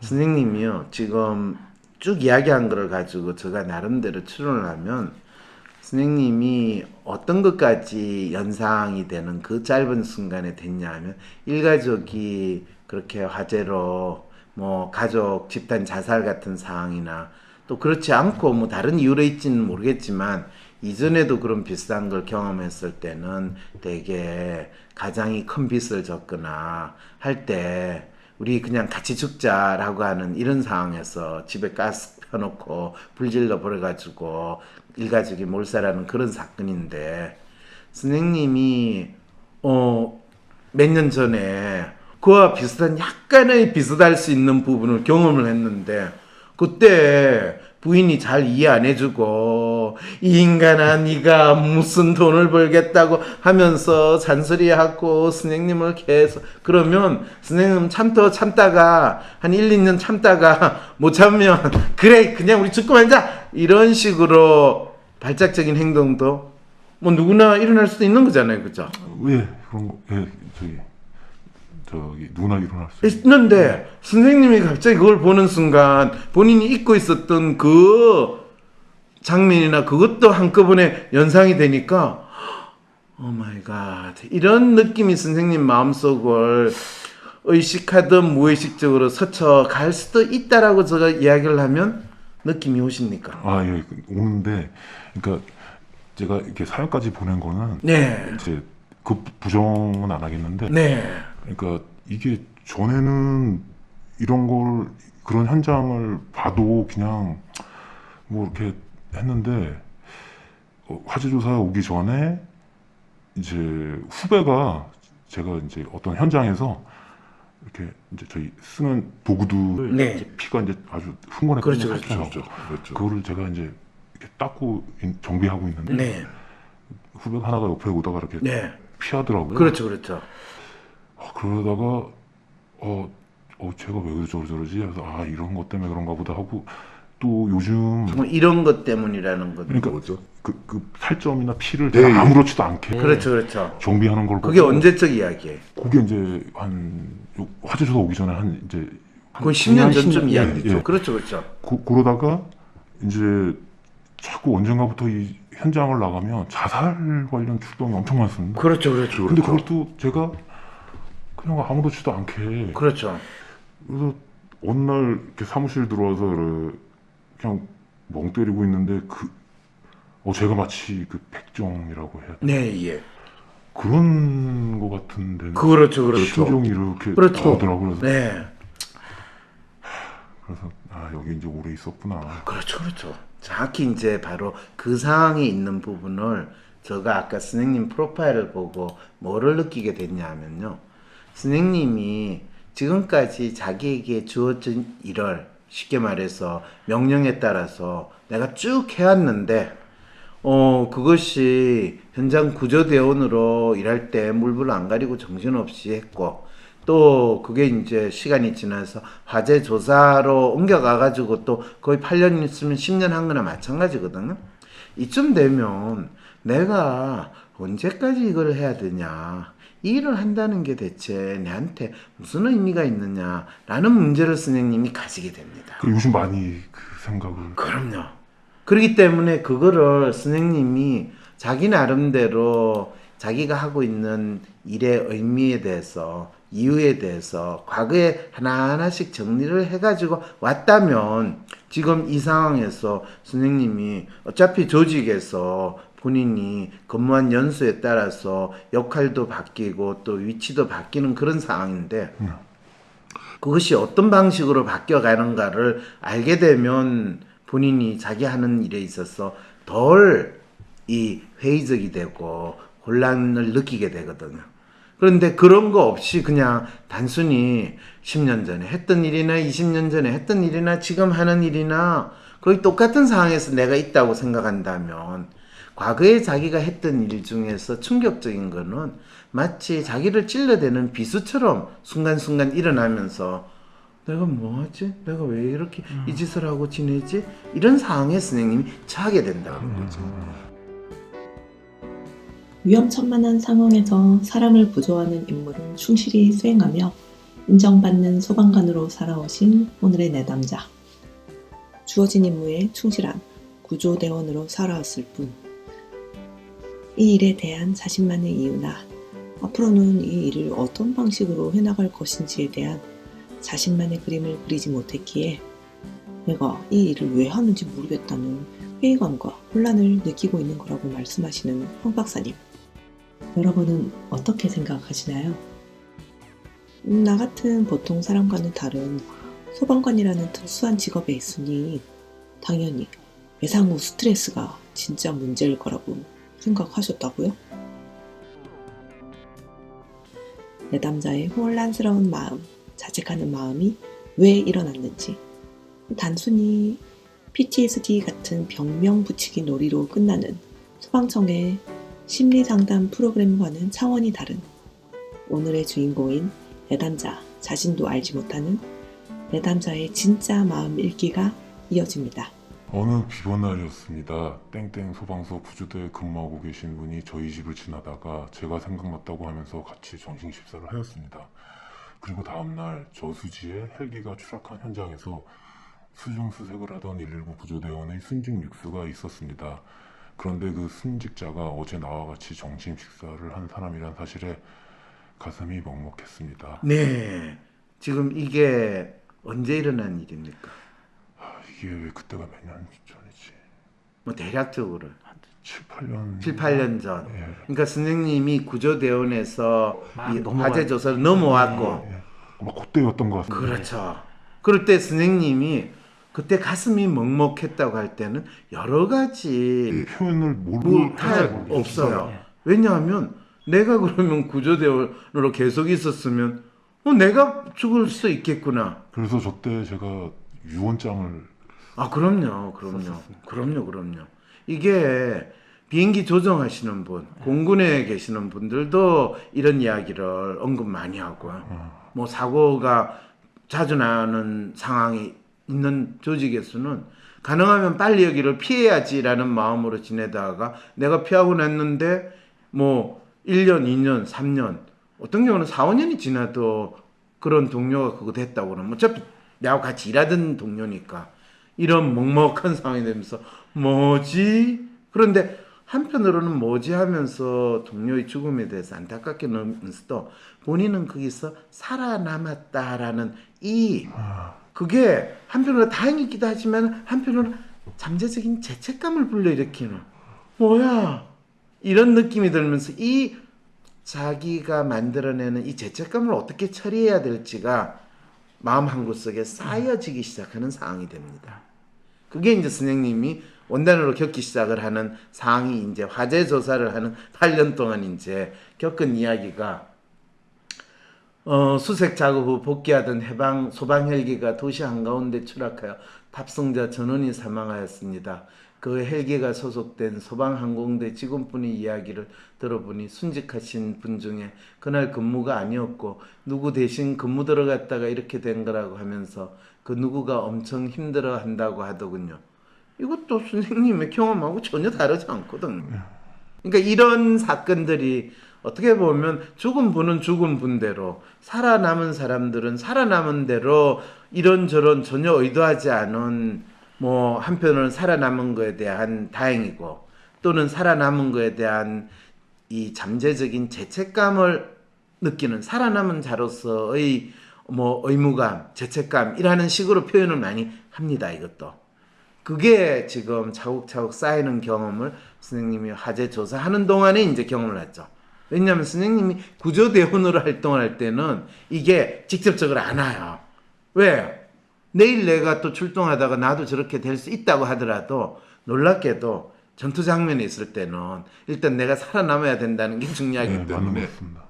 선생님이요 지금 쭉 이야기한 거를 가지고 제가 나름대로 추론을 하면 선생님이 어떤 것까지 연상이 되는 그 짧은 순간에 됐냐 하면, 일가족이 그렇게 화재로 뭐 가족 집단 자살 같은 상황이나 또 그렇지 않고 뭐 다른 이유로 있지는 모르겠지만 이전에도 그런 비슷한 걸 경험했을 때는 되게 가장이 큰 빚을 졌거나 할 때 우리 그냥 같이 죽자라고 하는 이런 상황에서 집에 가스 펴놓고 불질러 버려가지고 일가족이 몰살하는 그런 사건인데 선생님이 몇 년 전에 그와 비슷한 약간의 비슷할 수 있는 부분을 경험을 했는데 그때 부인이 잘 이해 안 해주고 이 인간아 네가 무슨 돈을 벌겠다고 하면서 잔소리하고 선생님을 계속 그러면 선생님 참다가 한 1, 2년 참다가 못 참으면 그래 그냥 우리 죽고 말자 이런 식으로 발작적인 행동도 뭐 누구나 일어날 수도 있는 거잖아요. 그죠? 왜 그런 거? 예, 저기 누구나 일어날 수 있는데 선생님이 갑자기 그걸 보는 순간 본인이 잊고 있었던 그 장면이나 그것도 한꺼번에 연상이 되니까 오 마이 갓 이런 느낌이 선생님 마음속을 의식하든 무의식적으로 스쳐갈 수도 있다라고 제가 이야기를 하면 느낌이 오십니까? 아, 예, 오는데 그러니까 제가 이렇게 사연까지 보낸 거는 네. 이제 그 부정은 안 하겠는데 네. 그러니까 이게 전에는 이런 걸 그런 현장을 봐도 그냥 뭐 이렇게 했는데 화재 조사 오기 전에 이제 후배가 제가 이제 어떤 현장에서 이렇게 이제 저희 쓰는 도구들 네. 이제 피가 이제 아주 흥건해 그렇죠, 그렇죠. 그거를 제가 이제 이렇게 닦고 정비하고 있는데 네. 후배가 하나가 옆에 오다가 이렇게 네. 피하더라고요. 그렇죠, 그렇죠. 그러다가 제가 왜 저러지? 그래서 아 이런 것 때문에 그런가 보다 하고 또 요즘 정말 이런 것 때문이라는 건 그러니까 뭐죠? 그 살점이나 피를 네. 제가 아무렇지도 않게 그렇죠, 그렇죠. 정비하는 걸 그게 보고 언제적 이야기예요? 그게 이제 화재 조사 오기 전에 한 이제 그건 10년 전쯤 10년, 이야기죠. 예. 그렇죠, 그렇죠. 그러다가 이제 자꾸 언젠가부터 이 현장을 나가면 자살 관련 출동이 엄청 많습니다. 그렇죠, 그렇죠. 근데 그걸 또 제가 그냥 아무렇지도 않게 그렇죠. 그래서 어느 날 이렇게 사무실 들어와서 그냥 멍 때리고 있는데 제가 마치 그 백정이라고 해야 되나? 네, 예. 그런 거 같은데 그렇죠, 그렇죠. 심정이 이렇게 그렇죠. 나오더라고요. 그래서, 네, 그래서 여기 이제 오래 있었구나. 그렇죠, 그렇죠. 정확히 이제 바로 그 상황에 있는 부분을 제가 아까 선생님 프로파일을 보고 뭐를 느끼게 됐냐 하면요. 선생님이 지금까지 자기에게 주어진 일을 쉽게 말해서 명령에 따라서 내가 쭉 해왔는데 그것이 현장 구조대원으로 일할 때 물불 안 가리고 정신없이 했고 또 그게 이제 시간이 지나서 화재 조사로 옮겨가가지고 또 거의 8년 있으면 10년 한 거나 마찬가지거든요. 이쯤 되면 내가 언제까지 이걸 해야 되냐, 이 일을 한다는 게 대체 내한테 무슨 의미가 있느냐라는 문제를 선생님이 가지게 됩니다. 요즘 많이 그 생각을 그럼요. 그렇기 때문에 그거를 선생님이 자기 나름대로 자기가 하고 있는 일의 의미에 대해서 이유에 대해서 과거에 하나하나씩 정리를 해가지고 왔다면 지금 이 상황에서 선생님이 어차피 조직에서 본인이 근무한 연수에 따라서 역할도 바뀌고 또 위치도 바뀌는 그런 상황인데 그것이 어떤 방식으로 바뀌어가는가를 알게 되면 본인이 자기 하는 일에 있어서 덜 이 회의적이 되고 혼란을 느끼게 되거든요. 그런데 그런 거 없이 그냥 단순히 10년 전에 했던 일이나 20년 전에 했던 일이나 지금 하는 일이나 거의 똑같은 상황에서 내가 있다고 생각한다면 과거에 자기가 했던 일 중에서 충격적인 거는 마치 자기를 찔러대는 비수처럼 순간순간 일어나면서 내가 뭐하지? 내가 왜 이렇게 이 짓을 하고 지내지? 이런 상황에 선생님이 처하게 된다는 거죠. 위험천만한 상황에서 사람을 구조하는 임무를 충실히 수행하며 인정받는 소방관으로 살아오신 오늘의 내담자. 주어진 임무에 충실한 구조대원으로 살아왔을 뿐. 이 일에 대한 자신만의 이유나 앞으로는 이 일을 어떤 방식으로 해나갈 것인지에 대한 자신만의 그림을 그리지 못했기에 내가 이 일을 왜 하는지 모르겠다는 회의감과 혼란을 느끼고 있는 거라고 말씀하시는 황 박사님. 여러분은 어떻게 생각하시나요? 나 같은 보통 사람과는 다른 소방관이라는 특수한 직업에 있으니 당연히 외상 후 스트레스가 진짜 문제일 거라고 생각하셨다고요? 내담자의 혼란스러운 마음, 자책하는 마음이 왜 일어났는지 단순히 PTSD 같은 병명 붙이기 놀이로 끝나는 소방청의 심리상담 프로그램과는 차원이 다른 오늘의 주인공인 내담자 자신도 알지 못하는 내담자의 진짜 마음 읽기가 이어집니다. 어느 비번 날이었습니다. 땡땡 소방서 구조대에 근무하고 계신 분이 저희 집을 지나다가 제가 생각났다고 하면서 같이 점심 식사를 하였습니다. 그리고 다음날 저수지에 헬기가 추락한 현장에서 수중수색을 하던 119 구조대원의 순직 믹스가 있었습니다. 그런데 그 순직자가 어제 나와 같이 점심 식사를 한 사람이란 사실에 가슴이 먹먹했습니다. 네. 지금 이게 언제 일어난 일입니까? 이게 왜 그때가 몇 년 전이지? 뭐 대략적으로 7, 8년 7, 8년 전. 예. 그러니까 선생님이 구조대원에서 막 이 넘어가- 화재 조사를 넘어왔고 예. 아마 그때였던 것 같습니다. 그렇죠. 그럴 때 선생님이 그때 가슴이 먹먹했다고 할 때는 여러 가지 표현을 못할 없어요. 왜냐하면 내가 그러면 구조대원으로 계속 있었으면 내가 죽을 수 있겠구나. 그래서 저때 제가 유언장을 아, 그럼요. 그럼요. 이게 비행기 조정하시는 분, 공군에 계시는 분들도 이런 이야기를 언급 많이 하고요. 뭐 사고가 자주 나는 상황이 있는 조직에서는 가능하면 빨리 여기를 피해야지라는 마음으로 지내다가 내가 피하고 났는데 뭐 1년, 2년, 3년 어떤 경우는 4, 5년이 지나도 그런 동료가 그거 됐다고 그러면 어차피 나하고 같이 일하던 동료니까 이런 먹먹한 상황이 되면서 뭐지? 그런데 한편으로는 뭐지 하면서 동료의 죽음에 대해서 안타깝게 넘으면서도 본인은 거기서 살아남았다라는 그게 한편으로 다행이기도 하지만 한편으로는 잠재적인 죄책감을 불러일으키는 뭐야 이런 느낌이 들면서 이 자기가 만들어내는 이 죄책감을 어떻게 처리해야 될지가 마음 한구석에 쌓여지기 시작하는 상황이 됩니다. 그게 이제 선생님이 원단으로 겪기 시작을 하는 상황이 이제 화재 조사를 하는 8년 동안 이제 겪은 이야기가 수색 작업 후 복귀하던 해방 소방 헬기가 도시 한가운데 추락하여 탑승자 전원이 사망하였습니다. 그 헬기가 소속된 소방항공대 직원분의 이야기를 들어보니 순직하신 분 중에 그날 근무가 아니었고 누구 대신 근무 들어갔다가 이렇게 된 거라고 하면서 그 누구가 엄청 힘들어 한다고 하더군요. 이것도 선생님의 경험하고 전혀 다르지 않거든요. 그러니까 이런 사건들이 어떻게 보면 죽은 분은 죽은 분대로 살아남은 사람들은 살아남은 대로 이런저런 전혀 의도하지 않은 뭐 한편으로는 살아남은 거에 대한 다행이고 또는 살아남은 거에 대한 이 잠재적인 죄책감을 느끼는 살아남은 자로서의 뭐 의무감, 죄책감이라는 식으로 표현을 많이 합니다. 이것도. 그게 지금 차곡차곡 쌓이는 경험을 선생님이 화재 조사하는 동안에 이제 경험을 했죠. 왜냐하면 선생님이 구조대원으로 활동을 할 때는 이게 직접적으로 안 와요. 왜? 내일 내가 또 출동하다가 나도 저렇게 될 수 있다고 하더라도 놀랍게도 전투 장면에 있을 때는 일단 내가 살아남아야 된다는 게 중요하기 맞는 것 때문에 같습니다.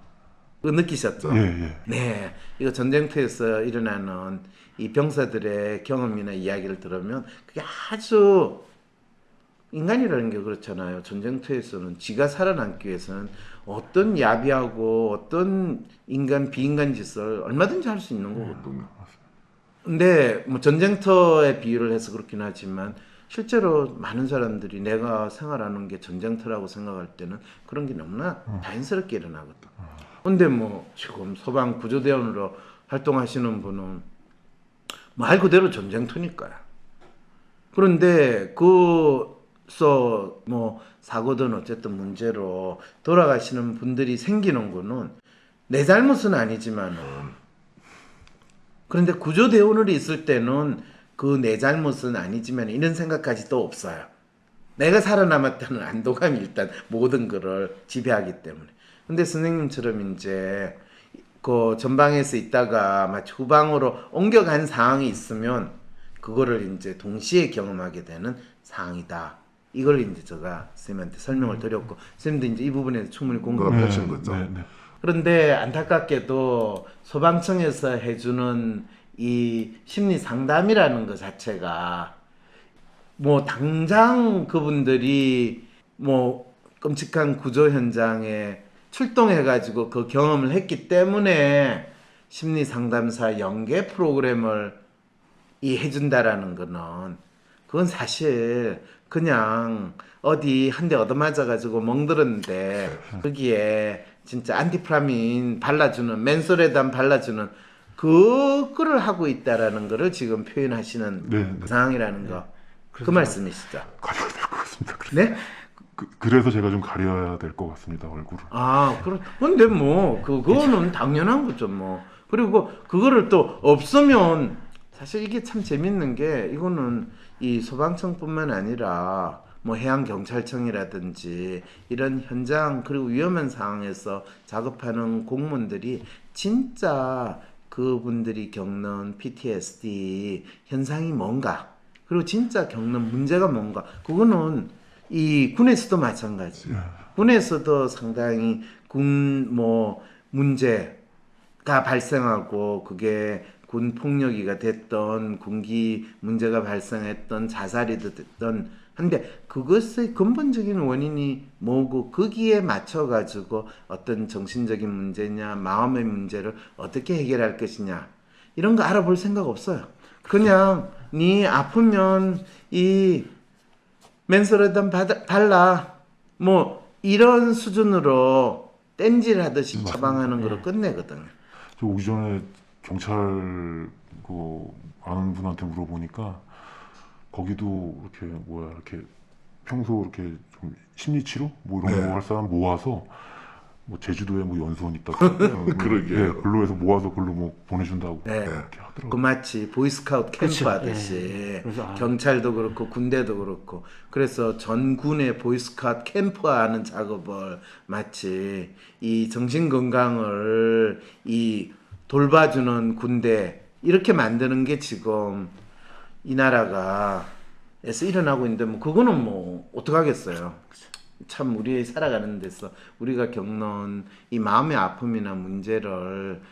그거 느끼셨죠? 예. 네. 이거 전쟁터에서 일어나는 이 병사들의 경험이나 이야기를 들으면 그게 아주 인간이라는 게 그렇잖아요. 전쟁터에서는 지가 살아남기 위해서는 어떤 야비하고 어떤 인간 비인간 짓을 얼마든지 할 수 있는 거거든요. 근데 뭐 전쟁터에 비유를 해서 그렇긴 하지만 실제로 많은 사람들이 내가 생활하는 게 전쟁터라고 생각할 때는 그런 게 너무나 자연스럽게 일어나거든. 근데 뭐 지금 소방 구조대원으로 활동하시는 분은 말 그대로 전쟁터니까요. 그런데 그서 뭐 사고든 어쨌든 문제로 돌아가시는 분들이 생기는 거는 내 잘못은 아니지만은 그런데 구조대원으로 있을 때는 그 내 잘못은 아니지만 이런 생각까지 또 없어요. 내가 살아남았다는 안도감이 일단 모든 거를 지배하기 때문에. 근데 선생님처럼 이제 그 전방에서 있다가 마치 후방으로 옮겨간 상황이 있으면 그거를 이제 동시에 경험하게 되는 상황이다. 이걸 이제 제가 선생님한테 설명을 드렸고, 선생님도 이제 이 부분에서 충분히 공감을 하신 거죠. 네, 네. 그런데 안타깝게도 소방청에서 해주는 이 심리 상담이라는 것 자체가 뭐 당장 그분들이 뭐 끔찍한 구조 현장에 출동해가지고 그 경험을 했기 때문에 심리 상담사 연계 프로그램을 해준다라는 거는 그건 사실 그냥 어디 한 대 얻어맞아가지고 멍들었는데 거기에 진짜 안티프라민 발라주는 맨소레단 발라주는 그거를 하고 있다라는 거를 지금 표현하시는 네, 네. 상황이라는 거. 그 말씀이시죠? 가려야 될 것 같습니다. 네? 그래서 제가 좀 가려야 될 것 같습니다, 얼굴을. 근데 뭐 그거는 당연한 거죠, 뭐. 그리고 그거를 또 없으면 사실 이게 참 재밌는 게 이거는 이 소방청뿐만 아니라 뭐 해양경찰청이라든지 이런 현장 그리고 위험한 상황에서 작업하는 공무원들이 진짜 그분들이 겪는 PTSD 현상이 뭔가 그리고 진짜 겪는 문제가 뭔가 그거는 이 군에서도 마찬가지. 군에서도 상당히 군 뭐 문제가 발생하고 그게 군 폭력이가 됐던 군기 문제가 발생했던 자살이 됐던 한데 그것의 근본적인 원인이 뭐고 거기에 맞춰 가지고 어떤 정신적인 문제냐 마음의 문제를 어떻게 해결할 것이냐 이런 거 알아볼 생각 없어요. 그냥 네 아프면 이 맨소레단 발라 뭐 이런 수준으로 땜질 하듯이 처방하는 거로 끝내거든요. 저 오기 전에 경찰 그 아는 분한테 물어보니까 거기도 이렇게 이렇게 평소 이렇게 좀 심리 치료 뭐 이런 거 할 사람 모아서 뭐 제주도에 뭐 연수원 있다고 그러게요. 네, 근로에서 모아서 글로 뭐 보내준다고 네. 이렇게 하더라고요. 그 마치 보이스카우트 캠프 그쵸. 하듯이 예. 그래서 경찰도 그렇고 군대도 그렇고 그래서 전군의 보이스카우트 캠프 하는 작업을 마치 이 정신 건강을 이 돌봐주는 군대 이렇게 만드는 게 지금 이 나라가 에서 일어나고 있는데 뭐 그거는 뭐 어떡하겠어요. 참 우리 살아가는 데서 우리가 겪는 이 마음의 아픔이나 문제를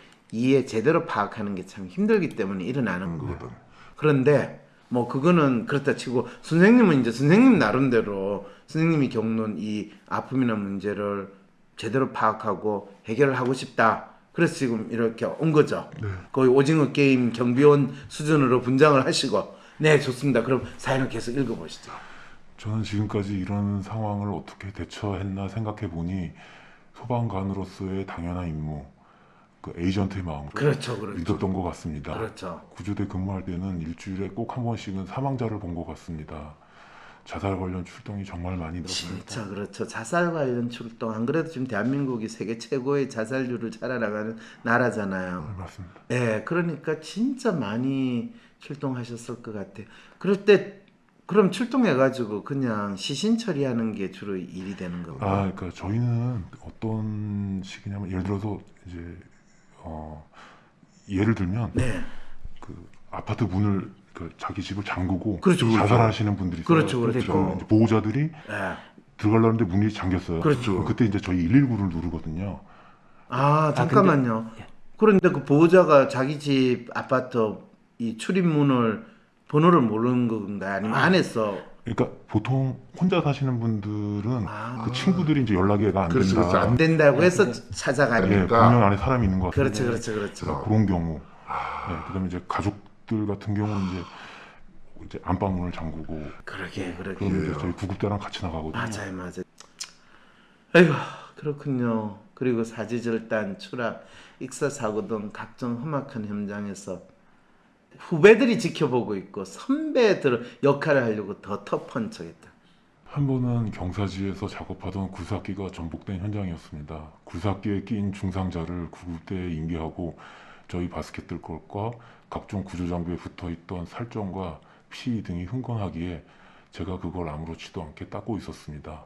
제대로 파악하는 게 참 힘들기 때문에 일어나는 거거든. 그런데 뭐 그거는 그렇다 치고 선생님은 이제 선생님 나름대로 선생님이 겪는 이 아픔이나 문제를 제대로 파악하고 해결을 하고 싶다. 그래서 지금 이렇게 온 거죠. 거의 오징어 게임 경비원 수준으로 분장을 하시고 네 좋습니다. 그럼 사연을 계속 읽어보시죠. 저는 지금까지 이런 상황을 어떻게 대처했나 생각해 보니 소방관으로서의 당연한 임무, 그 에이전트의 마음으로 그렇죠. 믿었던 것 같습니다. 그렇죠. 구조대 근무할 때는 일주일에 꼭 한 번씩은 사망자를 본 것 같습니다. 자살 관련 출동이 정말 많이 늘었습니다. 진짜 그렇죠. 자살 관련 출동 안 그래도 지금 대한민국이 세계 최고의 자살률을 자라나가는 나라잖아요. 맞습니다. 네, 그러니까 진짜 많이 출동하셨을 것 같아요. 그럴 때 그럼 출동해가지고 그냥 시신 처리하는 게 주로 일이 되는 거고. 그러니까 저희는 어떤 식이냐면 예를 들어서 이제 예를 들면 네, 그 아파트 문을 자기 집을 잠그고 그렇죠, 그렇죠. 자살하시는 분들이 있어요. 그렇죠, 그렇죠. 그럼 이제 보호자들이 네. 들어가려는데 문이 잠겼어요. 그렇죠. 그때 이제 저희 119를 누르거든요. 잠깐만요. 근데- 그런데 그 보호자가 자기 집 아파트 이 출입문을 번호를 모르는 건가요? 아니면 안에서 그러니까 보통 혼자 사시는 분들은 아. 그 친구들이 이제 연락이 안 그렇지, 된다. 그렇지. 안 된다고 해서 예, 찾아가니까. 분명 안에 사람이 있는 것 같아요. 그렇죠, 그렇죠. 그런 경우. 그다음에 이제 가족들 같은 경우는 이제 안방문을 잠그고 그러게. 그럼 이제 저희 구급대랑 같이 나가거든요. 맞아요. 아이고, 그렇군요. 그리고 사지절단, 추락, 익사사고 등 각종 험악한 현장에서 후배들이 지켜보고 있고 선배들 역할을 하려고 더 터펀쳐겠다. 한 번은 경사지에서 작업하던 구삭기가 전복된 현장이었습니다. 구삭기에 낀 중상자를 구급대에 인계하고 저희 바스켓들과 각종 구조장비에 붙어있던 살점과 피 등이 흥건하기에 제가 그걸 아무렇지도 않게 닦고 있었습니다.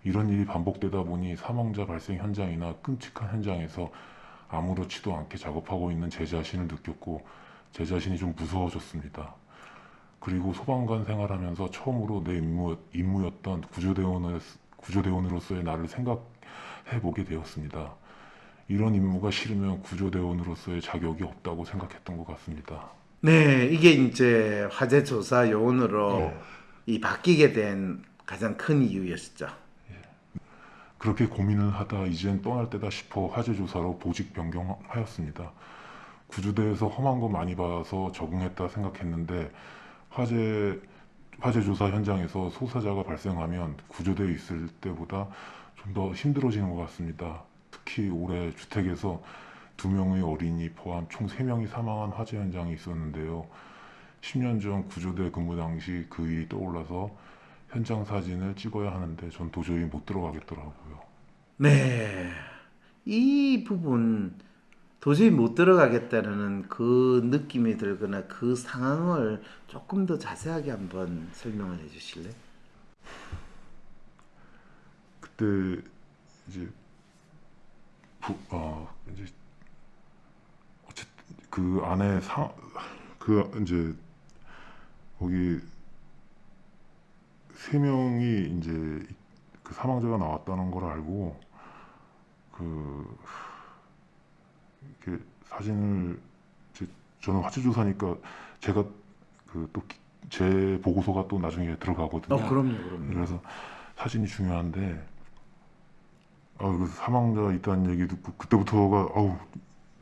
이런 일이 반복되다 보니 사망자 발생 현장이나 끔찍한 현장에서 아무렇지도 않게 작업하고 있는 제 자신을 느꼈고 제 자신이 좀 무서워졌습니다. 그리고 소방관 생활하면서 처음으로 내 임무였던 구조대원으로서의 나를 생각해보게 되었습니다. 이런 임무가 싫으면 구조대원으로서의 자격이 없다고 생각했던 것 같습니다. 네, 이게 이제 화재 조사 요원으로 이 바뀌게 된 가장 큰 이유였죠. 그렇게 고민을 하다 이젠 떠날 때다 싶어 화재 조사로 보직 변경하였습니다. 구조대에서 험한 거 많이 봐서 적응했다 생각했는데 화재 조사 현장에서 소사자가 발생하면 구조대에 있을 때보다 좀 더 힘들어지는 것 같습니다. 특히 올해 주택에서 2명의 어린이 포함 총 3명이 사망한 화재 현장이 있었는데요. 10년 전 구조대 근무 당시 그 일이 떠올라서 현장 사진을 찍어야 하는데 전 도저히 못 들어가겠더라고요. 네, 이 부분 도저히 못 들어가겠다는 그 느낌이 들거나 그 상황을 조금 더 자세하게 한번 설명을 해주실래요? 그때 이제 이제 어쨌든 그 안에 이제 거기 3명이 이제 그 사망자가 나왔다는 걸 알고 이렇게 사진을 저는 화재 조사니까 제가 또 제 보고서가 또 나중에 들어가거든요. 그럼요. 그래서 사진이 중요한데 그 사망자 있다는 얘기 듣고 그때부터가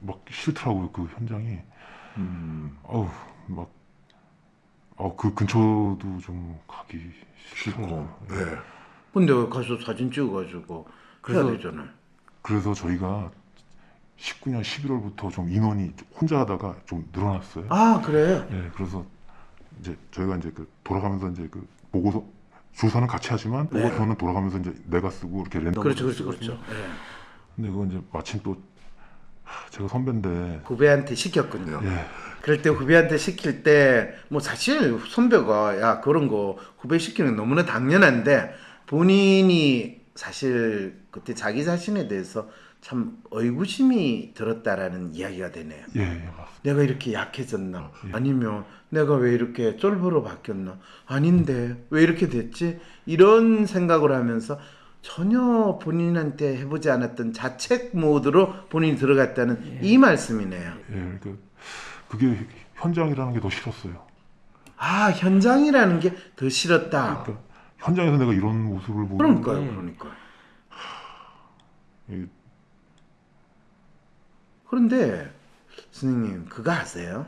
막 싫더라고요. 그 현장이 그 근처도 좀 가기 싫고. 네. 근데 가서 사진 찍어가지고 해야 되잖아요. 그래서 저희가 19년 11월부터 좀 인원이 혼자 하다가 좀 늘어났어요. 아, 그래? 네, 그래서 이제 저희가 이제 돌아가면서 이제 보고서 조사는 같이 하지만 보고서는 돌아가면서 이제 내가 쓰고 이렇게 랜덤으로 그렇죠. 쓰거든요. 네. 근데 그거 이제 마침 또 제가 선배인데 후배한테 시켰군요. 예. 그럴 때 후배한테 시킬 때 뭐 사실 선배가 야 그런 거 후배 시키는 게 너무나 당연한데 본인이 사실 그때 자기 자신에 대해서 참 의구심이 들었다라는 이야기가 되네요. 예, 맞습니다. 내가 이렇게 약해졌나? 아니면 내가 왜 이렇게 쫄보로 바뀌었나? 아닌데 왜 이렇게 됐지? 이런 생각을 하면서 전혀 본인한테 해보지 않았던 자책 모드로 본인이 들어갔다는 이 말씀이네요. 예, 그러니까 그게 현장이라는 게 더 싫었어요. 아, 현장이라는 게 더 싫었다. 그러니까 현장에서 내가 이런 모습을 보고 그러니까요. 이- 그런데 선생님 그거 아세요?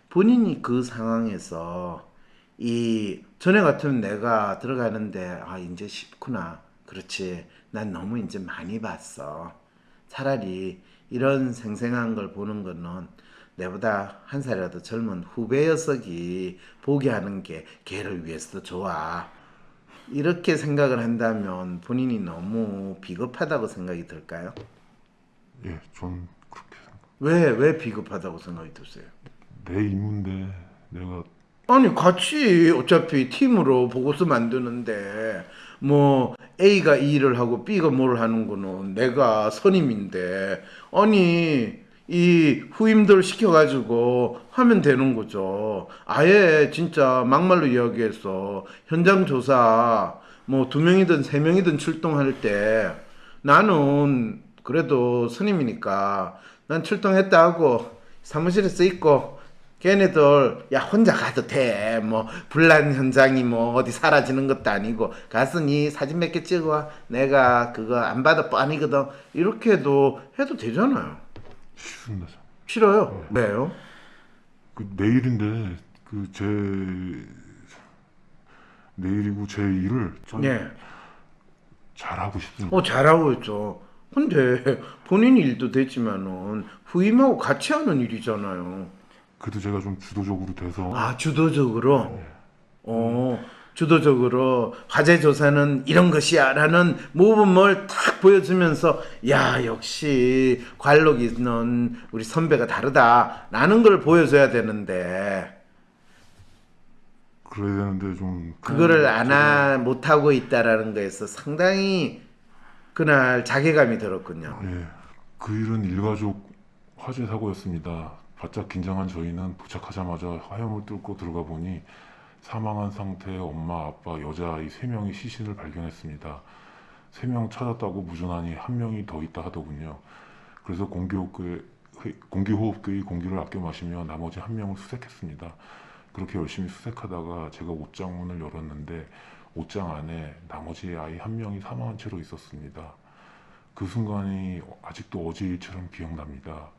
본인이 그 상황에서 이 전에 같으면 내가 들어가는데 이제 쉽구나. 그렇지. 난 너무 이제 많이 봤어. 차라리 이런 생생한 걸 보는 거는 내보다 한 살이라도 젊은 후배 녀석이 보게 하는 게 걔를 위해서도 좋아. 이렇게 생각을 한다면 본인이 너무 비겁하다고 생각이 들까요? 예, 전 그렇게 생각. 왜 비겁하다고 생각이 드세요? 내 임무인데 내가 아니 같이 어차피 팀으로 보고서 만드는데 뭐 A가 이 일을 하고 B가 뭘 하는 거는 내가 선임인데 아니 이 후임들 시켜가지고 하면 되는 거죠. 아예 진짜 막말로 이야기해서 현장 조사 뭐 2명이든 3명이든 출동할 때 나는 그래도 선임이니까 난 출동했다 하고 사무실에서 있고 걔네들 야 혼자 가도 돼. 뭐 불난 현장이 뭐 어디 사라지는 것도 아니고 가서 니 사진 몇 개 찍어와. 내가 그거 안 받아 뻔이거든. 이렇게도 해도 되잖아요. 싫습니다. 싫어요. 왜요? 내일인데 내일이고 제 일을 전 예. 잘하고 싶습니다. 잘하고 있죠. 근데 본인 일도 되지만은 후임하고 같이 하는 일이잖아요. 그래도 제가 좀 주도적으로 돼서 주도적으로. 주도적으로 화재 조사는 이런 것이야 라는 모범을 탁 보여주면서 야 역시 관록 있는 우리 선배가 다르다 라는 걸 보여줘야 되는데 그래야 되는데 좀 그거를 못하고 있다라는 거에서 상당히 그날 자괴감이 들었군요. 예, 그 일은 일가족 화재 사고였습니다. 바짝 긴장한 저희는 도착하자마자 화염을 뚫고 들어가 보니 사망한 상태의 엄마, 아빠, 여자아이 3명이 시신을 발견했습니다. 3명 찾았다고 무전하니 1명이 더 있다 하더군요. 그래서 공기호흡기의 공기를 아껴 마시며 나머지 1명을 수색했습니다. 그렇게 열심히 수색하다가 제가 옷장 문을 열었는데 옷장 안에 나머지 아이 1명이 사망한 채로 있었습니다. 그 순간이 아직도 어제 일처럼 기억납니다.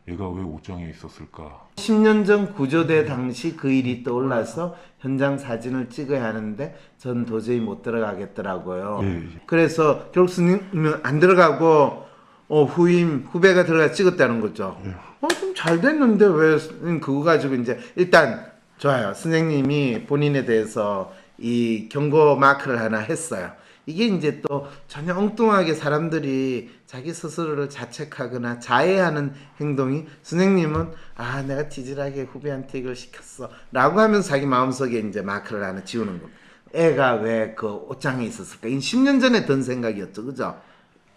얘가 왜 옷장에 있었을까? 10년 전 구조대 당시 그 일이 떠올라서 현장 사진을 찍어야 하는데 전 도저히 못 들어가겠더라고요. 예, 예. 그래서 결국 스님은 안 들어가고 후배가 들어가 찍었다는 거죠. 예. 좀 잘 됐는데 왜 스님 그거 가지고 이제 일단 좋아요. 선생님이 본인에 대해서 이 경고 마크를 하나 했어요. 이게 이제 또 전혀 엉뚱하게 사람들이 자기 스스로를 자책하거나 자해하는 행동이 선생님은 내가 지질하게 후배한테 이걸 시켰어 라고 하면서 자기 마음속에 이제 마크를 하나 지우는 겁니다. 애가 왜 그 옷장에 있었을까? 이 10년 전에 든 생각이었죠. 그죠?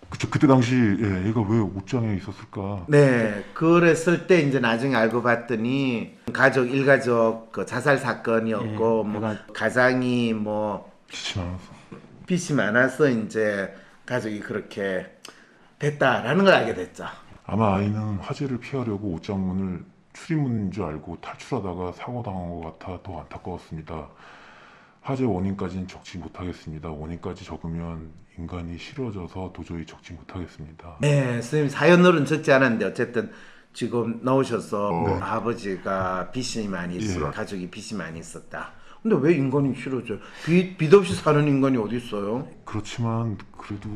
그쵸, 그때 당시 얘가 왜 옷장에 있었을까? 네, 그랬을 때 이제 나중에 알고 봤더니 일가족 그 자살 사건이었고 뭐 가장이 뭐 기침 않았어. 빚이 많아서 이제 가족이 그렇게 됐다라는 걸 알게 됐죠. 아마 아이는 화재를 피하려고 옷장 문을 출입문인 줄 알고 탈출하다가 사고 당한 것 같아 더 안타까웠습니다. 화재 원인까지는 적지 못하겠습니다. 원인까지 적으면 인간이 싫어져서 도저히 적지 못하겠습니다. 네, 선생님 사연으로는 적지 않았는데 어쨌든 지금 나오셔서 아버지가 빚이 많이 있어, 예. 가족이 빚이 많이 있었다. 근데 왜 인간이 싫어져요? 빚 없이 사는 인간이 어디 있어요? 그렇지만 그래도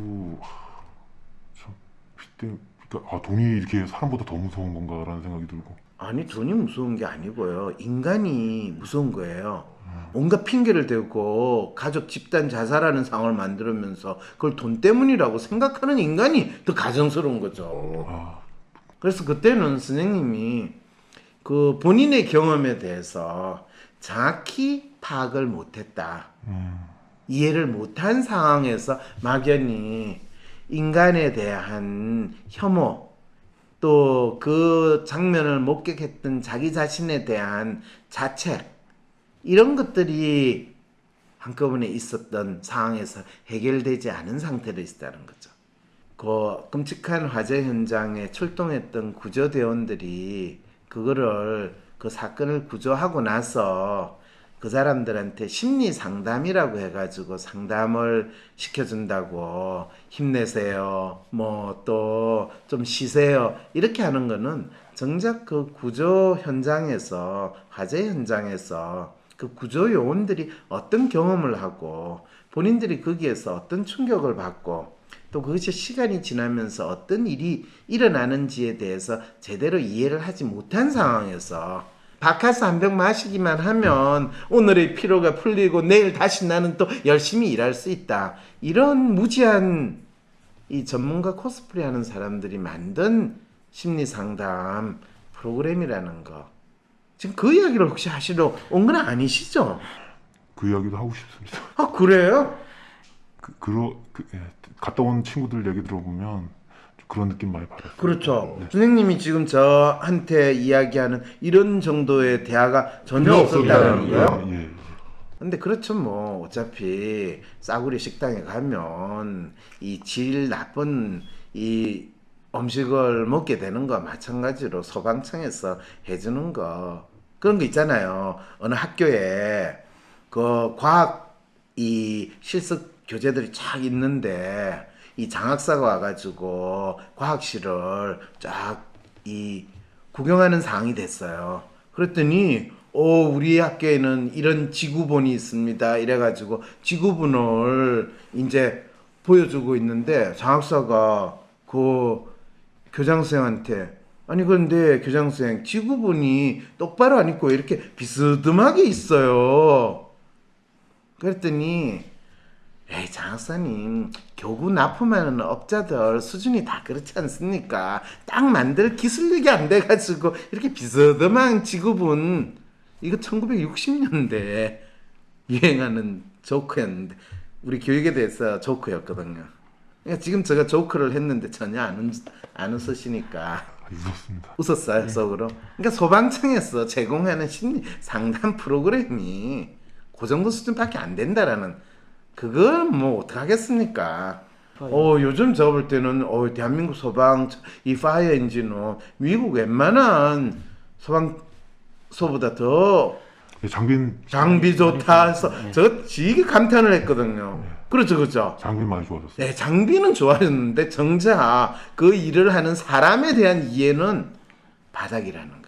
참 그때 그러니까 돈이 이렇게 사람보다 더 무서운 건가라는 생각이 들고. 아니 돈이 무서운 게 아니고요. 인간이 무서운 거예요. 온갖 핑계를 대고 가족 집단 자살하는 상황을 만들면서 그걸 돈 때문이라고 생각하는 인간이 더 가정스러운 거죠. 아, 그래서 그때는 선생님이 그 본인의 경험에 대해서 정확히 파악을 못했다. 이해를 못한 상황에서 막연히 인간에 대한 혐오 또 그 장면을 목격했던 자기 자신에 대한 자책 이런 것들이 한꺼번에 있었던 상황에서 해결되지 않은 상태로 있었다는 거죠. 그 끔찍한 화재 현장에 출동했던 구조대원들이 그 사건을 구조하고 나서 그 사람들한테 심리 상담이라고 해가지고 상담을 시켜준다고 힘내세요. 뭐 또 좀 쉬세요. 이렇게 하는 거는 정작 그 구조 현장에서 화재 현장에서 그 구조 요원들이 어떤 경험을 하고 본인들이 거기에서 어떤 충격을 받고 또 그것이 시간이 지나면서 어떤 일이 일어나는지에 대해서 제대로 이해를 하지 못한 상황에서 바카스 한 병 마시기만 하면 오늘의 피로가 풀리고 내일 다시 나는 또 열심히 일할 수 있다. 이런 무지한 이 전문가 코스프레 하는 사람들이 만든 심리상담 프로그램이라는 거. 지금 그 이야기를 혹시 하시러 온 건 아니시죠? 그 이야기도 하고 싶습니다. 아, 그래요? 갔다 온 친구들 얘기 들어보면 좀 그런 느낌 많이 받았어요. 그렇죠. 선생님이 지금 저한테 이야기하는 이런 정도의 대화가 전혀 없었다는 거예요? 예. 근데 그렇죠. 뭐 어차피 싸구려 식당에 가면 이 질 나쁜 이 음식을 먹게 되는 거 마찬가지로 소방청에서 해주는 거 그런 거 있잖아요. 어느 학교에 그 과학 이 실습 교재들이 쫙 있는데 이 장학사가 와가지고 과학실을 쫙 이 구경하는 상황이 됐어요. 그랬더니 우리 학교에는 이런 지구본이 있습니다. 이래가지고 지구본을 이제 보여주고 있는데 장학사가 그 교장선생한테 아니 그런데 교장선생 지구본이 똑바로 안 있고 이렇게 비스듬하게 있어요. 그랬더니 에이 장학사님 교구 납품하는 업자들 수준이 다 그렇지 않습니까? 딱 만들 기술력이 안 돼가지고 이렇게 비스듬한 지급은 이거 1960년대에 유행하는 조크였는데 우리 교육에 대해서 조크였거든요. 그러니까 지금 제가 조크를 했는데 전혀 안 웃으시니까 웃었습니다. 웃었어요 속으로. 그러니까 소방청에서 제공하는 심리 상담 프로그램이 그 정도 수준밖에 안 된다라는 그걸 뭐 어떡하겠습니까? 요즘 제가 볼 때는 대한민국 소방 이 파이어 엔진은 미국 웬만한 소방서보다 더 장비 좋다 해서 저 지게 감탄을 했거든요. 그렇죠. 장비 많이 좋아졌어요. 네, 장비는 좋아졌는데 정작 그 일을 하는 사람에 대한 이해는 바닥이라는 거죠.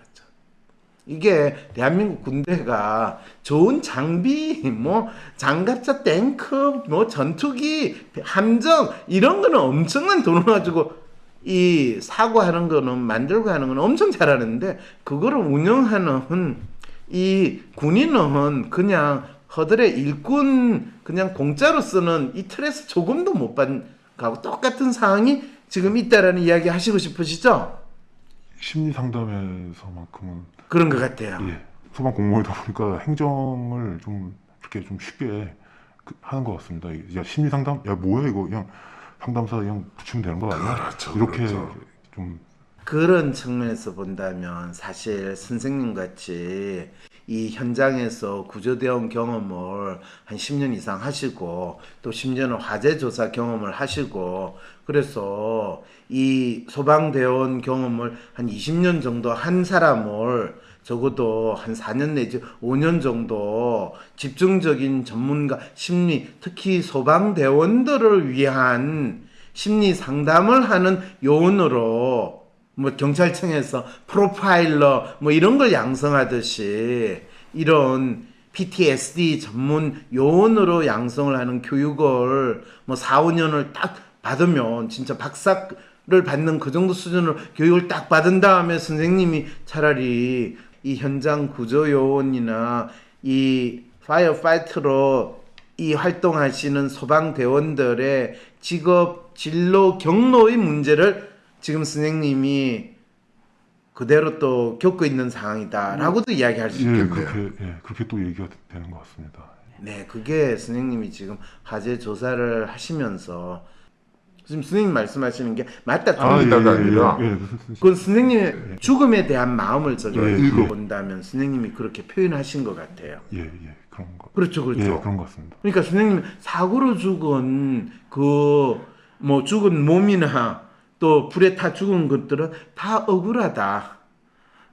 이게 대한민국 군대가 좋은 장비, 뭐 장갑차, 탱크, 뭐 전투기, 함정 이런 거는 엄청난 돈을 가지고 이 사고하는 거는 만들고 하는 거는 엄청 잘하는데 그거를 운영하는 이 군인은 그냥 허들의 일꾼 그냥 공짜로 쓰는 이 틀에서 조금도 못 받고 똑같은 상황이 지금 있다라는 이야기 하시고 싶으시죠? 심리 상담에서만큼은 그런 것 같아요. 예, 소방 공무원이다 보니까 행정을 좀 이렇게 좀 쉽게 하는 것 같습니다. 야 심리 상담, 야 뭐야 이거 그냥 상담사 그냥 붙이면 되는 거 아니야? 그렇죠, 이렇게 그렇죠. 좀 그런 측면에서 본다면 사실 선생님 같이 이 현장에서 구조대원 경험을 한 10년 이상 하시고 또 심지어는 화재 조사 경험을 하시고 그래서 이 소방대원 경험을 한 20년 정도 한 사람을 적어도 한 4년 내지 5년 정도 집중적인 전문가 심리 특히 소방대원들을 위한 심리 상담을 하는 요원으로 뭐 경찰청에서 프로파일러 뭐 이런 걸 양성하듯이 이런 PTSD 전문 요원으로 양성을 하는 교육을 뭐 4, 5년을 딱 받으면 진짜 박사를 받는 그 정도 수준으로 교육을 딱 받은 다음에 선생님이 차라리 이 현장 구조 요원이나 이 파이어파이터로 이 활동하시는 소방대원들의 직업 진로 경로의 문제를 지금 선생님이 그대로 또 겪고 있는 상황이다라고도 이야기할 수 있겠네요. 그렇게 또 얘기가 되는 것 같습니다. 네, 그게 선생님이 지금 화재 조사를 하시면서 지금 선생님 말씀하시는 게 맞다 틀리다가 아니라 그 선생님의 죽음에 대한 마음을 저기 읽어본다면 선생님이 그렇게 표현하신 것 같아요. 그런 거. 그렇죠. 예, 그런 것 같습니다. 그러니까 선생님 사고로 죽은 그 뭐 죽은 몸이나 또 불에 타 죽은 것들은 다 억울하다.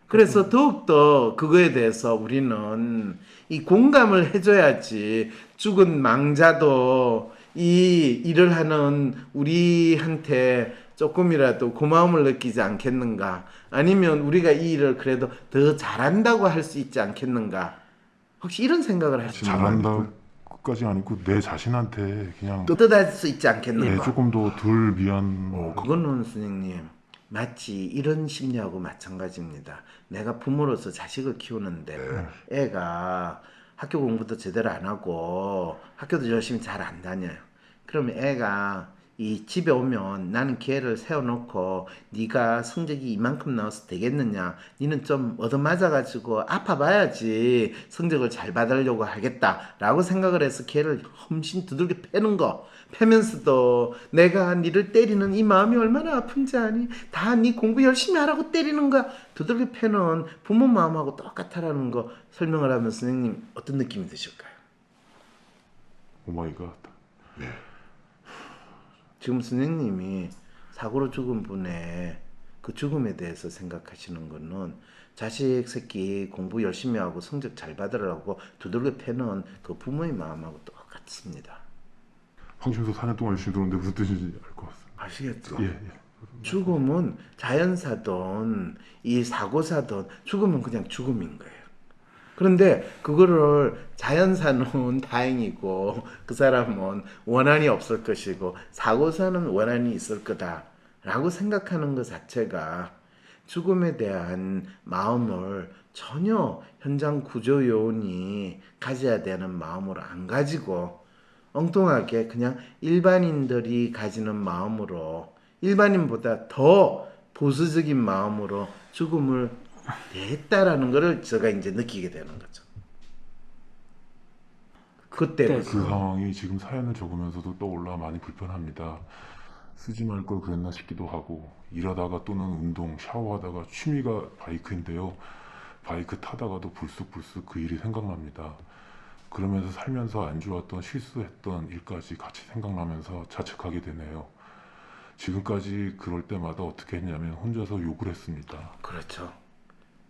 그래서 더욱더 그거에 대해서 우리는 이 공감을 해줘야지 죽은 망자도 이 일을 하는 우리한테 조금이라도 고마움을 느끼지 않겠는가? 아니면 우리가 이 일을 그래도 더 잘한다고 할 수 있지 않겠는가? 혹시 이런 생각을 하시나요? 잘한다고까지 아니고 내 자신한테 그냥 떳떳할 수 있지 않겠는가? 조금 더 덜 미안. 그거는 선생님 마치 이런 심리하고 마찬가지입니다. 내가 부모로서 자식을 키우는데 애가 학교 공부도 제대로 안 하고 학교도 열심히 잘 안 다녀요. 그러면 애가 이 집에 오면 나는 걔를 세워놓고 네가 성적이 이만큼 나와서 되겠느냐, 니는 좀 얻어맞아가지고 아파봐야지 성적을 잘 받으려고 하겠다라고 생각을 해서 걔를 험신 두들겨 패는 거, 패면서도 내가 니를 때리는 이 마음이 얼마나 아픈지 아니? 다 니 공부 열심히 하라고 때리는 거야. 두들겨 패는 부모 마음하고 똑같다라는 거 설명을 하면 선생님 어떤 느낌이 드실까요? 오마이갓. 지금 선생님이 사고로 죽은 분의 그 죽음에 대해서 생각하시는 거는 자식 새끼 공부 열심히 하고 성적 잘 받으라고 두들겨 패는 그 부모의 마음하고 똑같습니다. 황심소 4년 동안 열심히 들었는데 무슨 뜻인지 알 것 같습니다. 아시겠죠? 예. 죽음은 자연사든 이 사고사든 죽음은 그냥 죽음인 거예요. 그런데 그거를 자연사는 다행이고 그 사람은 원한이 없을 것이고 사고사는 원한이 있을 거다라고 생각하는 것 자체가 죽음에 대한 마음을 전혀 현장 구조 요원이 가져야 되는 마음으로 안 가지고 엉뚱하게 그냥 일반인들이 가지는 마음으로, 일반인보다 더 보수적인 마음으로 죽음을 대했다라는 것을 제가 이제 느끼게 되는 거죠. 그때부터. 그 상황이 지금 사연을 적으면서도 떠올라 많이 불편합니다. 쓰지 말 걸 그랬나 싶기도 하고, 일하다가 또는 운동, 샤워하다가 취미가 바이크인데요. 바이크 타다가도 불쑥불쑥 그 일이 생각납니다. 그러면서 살면서 안 좋았던 실수했던 일까지 같이 생각나면서 자책하게 되네요. 지금까지 그럴 때마다 어떻게 했냐면 혼자서 욕을 했습니다. 그렇죠.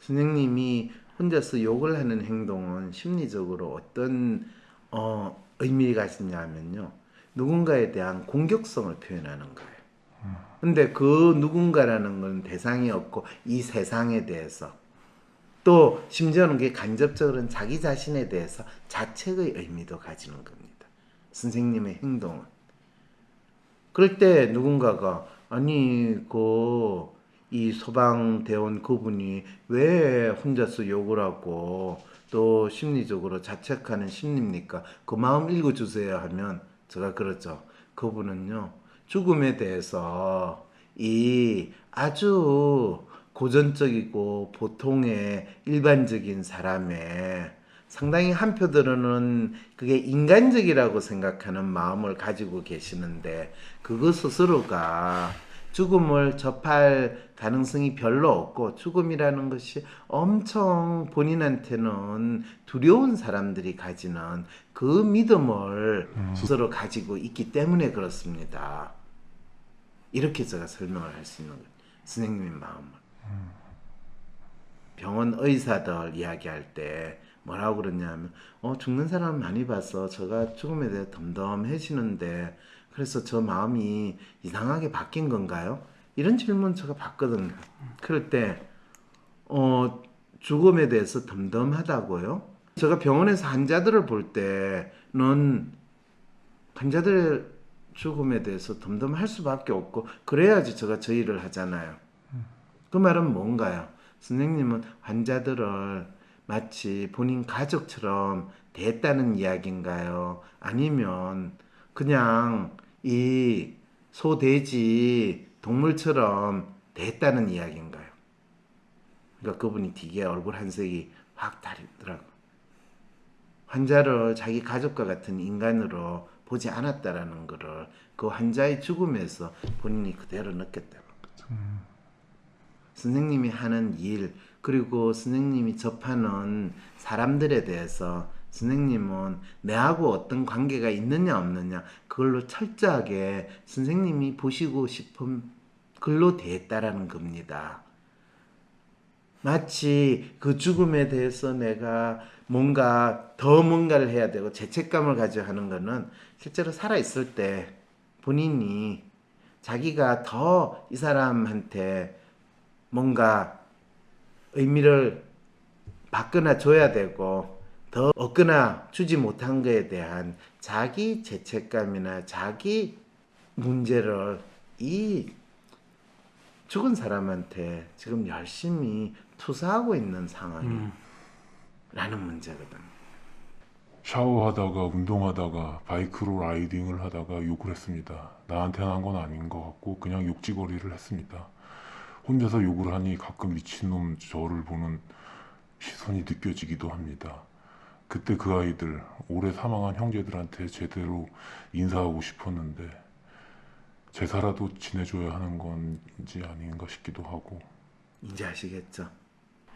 선생님이 혼자서 욕을 하는 행동은 심리적으로 어떤 의미가 있냐면요. 누군가에 대한 공격성을 표현하는 거예요. 근데 그 누군가라는 건 대상이 없고 이 세상에 대해서, 또 심지어는 그게 간접적으로는 자기 자신에 대해서 자책의 의미도 가지는 겁니다. 선생님의 행동은. 그럴 때 누군가가 아니 이 소방대원 그분이 왜 혼자서 욕을 하고 또 심리적으로 자책하는 심리입니까? 그 마음 읽어주세요 하면 제가 그러죠. 그분은요, 죽음에 대해서 이 아주 고전적이고 보통의 일반적인 사람의 상당히 한편으로는 그게 인간적이라고 생각하는 마음을 가지고 계시는데, 그거 스스로가 죽음을 접할 가능성이 별로 없고 죽음이라는 것이 엄청 본인한테는 두려운 사람들이 가지는 그 믿음을 스스로 가지고 있기 때문에 그렇습니다. 이렇게 제가 설명을 할 수 있는 거예요. 선생님의 마음을. 병원 의사들 이야기할 때 뭐라고 그러냐면 죽는 사람 많이 봐서 제가 죽음에 대해 덤덤해지는데 그래서 저 마음이 이상하게 바뀐 건가요? 이런 질문 제가 받거든요. 그럴 때 죽음에 대해서 덤덤하다고요? 제가 병원에서 환자들을 볼 때는 환자들의 죽음에 대해서 덤덤할 수밖에 없고 그래야지 제가 저 일을 하잖아요. 그 말은 뭔가요? 선생님은 환자들을 마치 본인 가족처럼 대했다는 이야기인가요? 아니면 그냥 이 소, 돼지, 동물처럼 대했다는 이야기인가요? 그러니까 그분이 되게 얼굴 한색이 확 다르더라고요. 환자를 자기 가족과 같은 인간으로 보지 않았다라는 거를 그 환자의 죽음에서 본인이 그대로 느꼈다는 거죠. 선생님이 하는 일, 그리고 선생님이 접하는 사람들에 대해서 선생님은 내하고 어떤 관계가 있느냐 없느냐 그걸로 철저하게 선생님이 보시고 싶은 글로 대했다라는 겁니다. 마치 그 죽음에 대해서 내가 뭔가를 해야 되고 죄책감을 가지고 하는 거는 실제로 살아있을 때 본인이 자기가 더 이 사람한테 뭔가 의미를 받거나 줘야 되고 더 얻거나 주지 못한 것에 대한 자기 죄책감이나 자기 문제를 이 죽은 사람한테 지금 열심히 투사하고 있는 상황이라는 문제거든. 샤워하다가 운동하다가 바이크로 라이딩을 하다가 욕을 했습니다. 나한테는 한 건 아닌 것 같고 그냥 욕지거리를 했습니다. 혼자서 욕을 하니 가끔 미친놈 저를 보는 시선이 느껴지기도 합니다. 그때 그 아이들, 올해 사망한 형제들한테 제대로 인사하고 싶었는데 제사라도 지내줘야 하는 건지 아닌가 싶기도 하고. 이제 아시겠죠?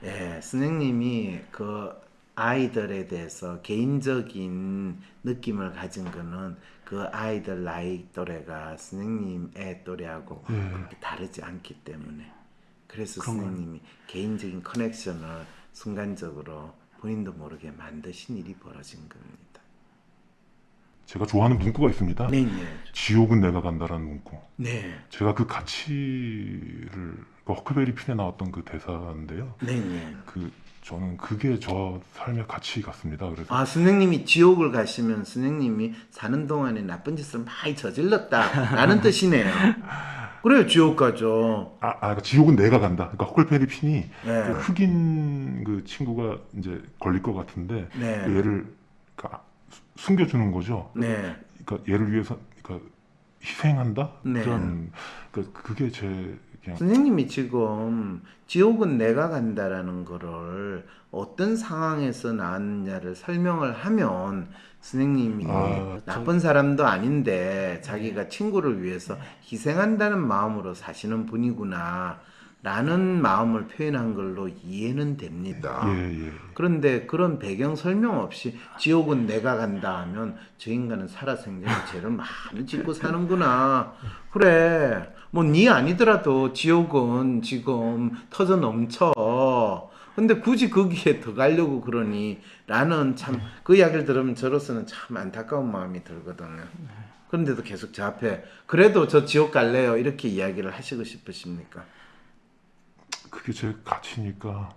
예, 선생님이 그 아이들에 대해서 개인적인 느낌을 가진 거는 그 아이들 나이 또래가 선생님 애 또래하고 그렇게 다르지 않기 때문에, 그래서 선생님이 개인적인 커넥션을 순간적으로 본인도 모르게 만드신 일이 벌어진 겁니다. 제가 좋아하는 문구가 있습니다. 네. 지옥은 내가 간다라는 문구. 네. 제가 그 가치를 그 허크베리 핀에 나왔던 그 대사인데요. 네. 저는 그게 저 삶의 가치 같습니다. 그래서 선생님이 지옥을 가시면 선생님이 사는 동안에 나쁜 짓을 많이 저질렀다라는 뜻이네요. 그래요, 지옥 가죠. 그러니까 지옥은 내가 간다. 그러니까 허클베리 핀이 네. 그 흑인 그 친구가 이제 걸릴 것 같은데 네. 그 얘를 그러니까 숨겨주는 거죠. 네. 그러니까 얘를 위해서 그러니까 희생한다. 네. 그런 그러니까 그게 제 그냥 선생님이 지금 지옥은 내가 간다라는 거를 어떤 상황에서 나왔느냐를 설명을 하면 선생님이 나쁜 사람도 아닌데 자기가 친구를 위해서 희생한다는 마음으로 사시는 분이구나 라는 마음을 표현한 걸로 이해는 됩니다. 예. 그런데 그런 배경 설명 없이 지옥은 내가 간다 하면 저 인간은 살아생전에 죄를 많이 짓고 사는구나. 그래. 뭐 네 아니더라도 지옥은 지금 터져 넘쳐. 근데 굳이 거기에 더 가려고 그러니 라는 참 그 이야기를 들으면 저로서는 참 안타까운 마음이 들거든요. 그런데도 계속 저 앞에 그래도 저 지옥 갈래요 이렇게 이야기를 하시고 싶으십니까? 그게 제 가치니까.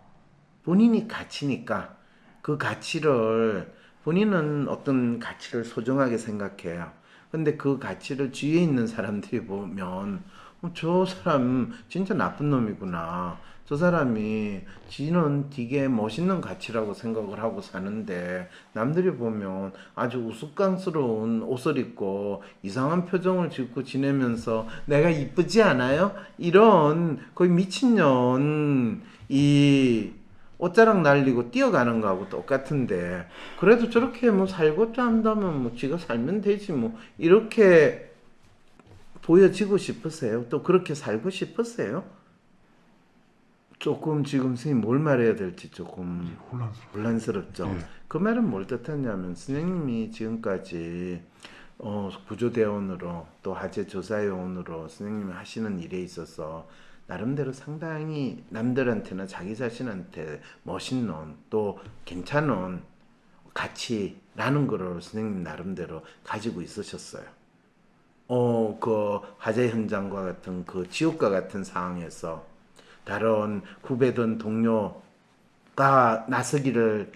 본인이 가치니까 그 가치를 본인은 어떤 가치를 소중하게 생각해요. 근데 그 가치를 주위에 있는 사람들이 보면 저 사람 진짜 나쁜 놈이구나. 저 사람이 지는 되게 멋있는 가치라고 생각을 하고 사는데 남들이 보면 아주 우스꽝스러운 옷을 입고 이상한 표정을 짓고 지내면서 내가 이쁘지 않아요? 이런 거의 미친년 이 옷자락 날리고 뛰어가는 거하고 똑같은데 그래도 저렇게 뭐 살고자 한다면 뭐 지가 살면 되지 뭐 이렇게 보여지고 싶으세요? 또 그렇게 살고 싶으세요? 조금 지금 선생님 뭘 말해야 될지 조금 혼란스럽죠. 예. 그 말은 뭘 뜻하냐면 선생님이 지금까지 구조대원으로 또 화재 조사요원으로 선생님이 하시는 일에 있어서 나름대로 상당히 남들한테나 자기 자신한테 멋있는 또 괜찮은 가치라는 거를 선생님 나름대로 가지고 있으셨어요. 그 화재 현장과 같은 그 지옥과 같은 상황에서 다른 후배든 동료가 나서기를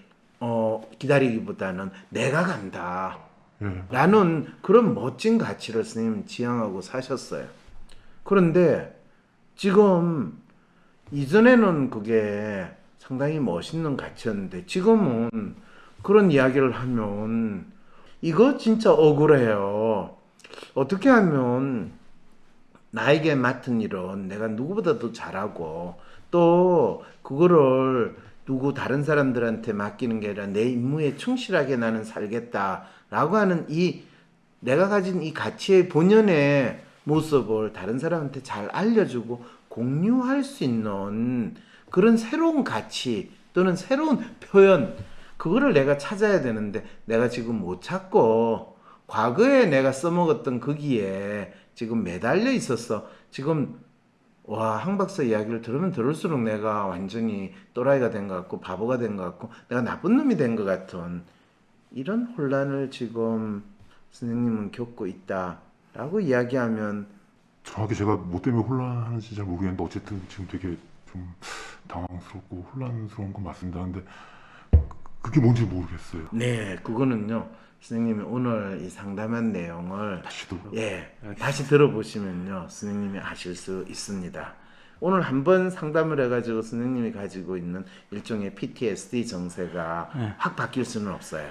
기다리기보다는 내가 간다. 예. 라는 그런 멋진 가치를 선생님 지향하고 사셨어요. 그런데 지금 이전에는 그게 상당히 멋있는 가치였는데 지금은 그런 이야기를 하면 이거 진짜 억울해요. 어떻게 하면 나에게 맡은 일은 내가 누구보다도 잘하고 또 그거를 다른 사람들한테 맡기는 게 아니라 내 임무에 충실하게 나는 살겠다라고 하는 이 내가 가진 이 가치의 본연의 모습을 다른 사람한테 잘 알려주고 공유할 수 있는 그런 새로운 가치 또는 새로운 표현 그거를 내가 찾아야 되는데 내가 지금 못 찾고 과거에 내가 써먹었던 거기에 지금 매달려 있어서 지금 황 박사 이야기를 들으면 들을수록 내가 완전히 또라이가 된 것 같고 바보가 된 것 같고 내가 나쁜 놈이 된 것 같은 이런 혼란을 지금 선생님은 겪고 있다라고 이야기하면 정확히 제가 뭐 때문에 혼란하는지 잘 모르겠는데 어쨌든 지금 되게 좀 당황스럽고 혼란스러운 건 맞습니다. 근데 그게 뭔지 모르겠어요. 네, 그거는요. 선생님이 오늘 이 상담한 내용을 다시 들어보시면요. 선생님이 아실 수 있습니다. 오늘 한번 상담을 해가지고 선생님이 가지고 있는 일종의 PTSD 정세가 확 바뀔 수는 없어요.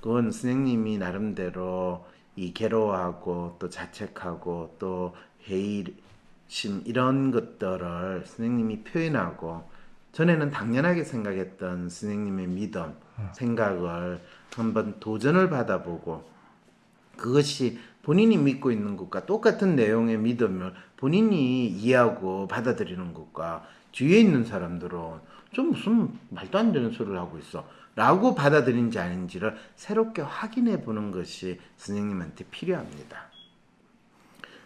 그건 선생님이 나름대로 이 괴로워하고 또 자책하고 또 회의심 이런 것들을 선생님이 표현하고 전에는 당연하게 생각했던 선생님의 믿음, 생각을 한번 도전을 받아보고 그것이 본인이 믿고 있는 것과 똑같은 내용의 믿음을 본인이 이해하고 받아들이는 것과 주위에 있는 사람들은 좀 무슨 말도 안 되는 소리를 하고 있어 라고 받아들인지 아닌지를 새롭게 확인해 보는 것이 선생님한테 필요합니다.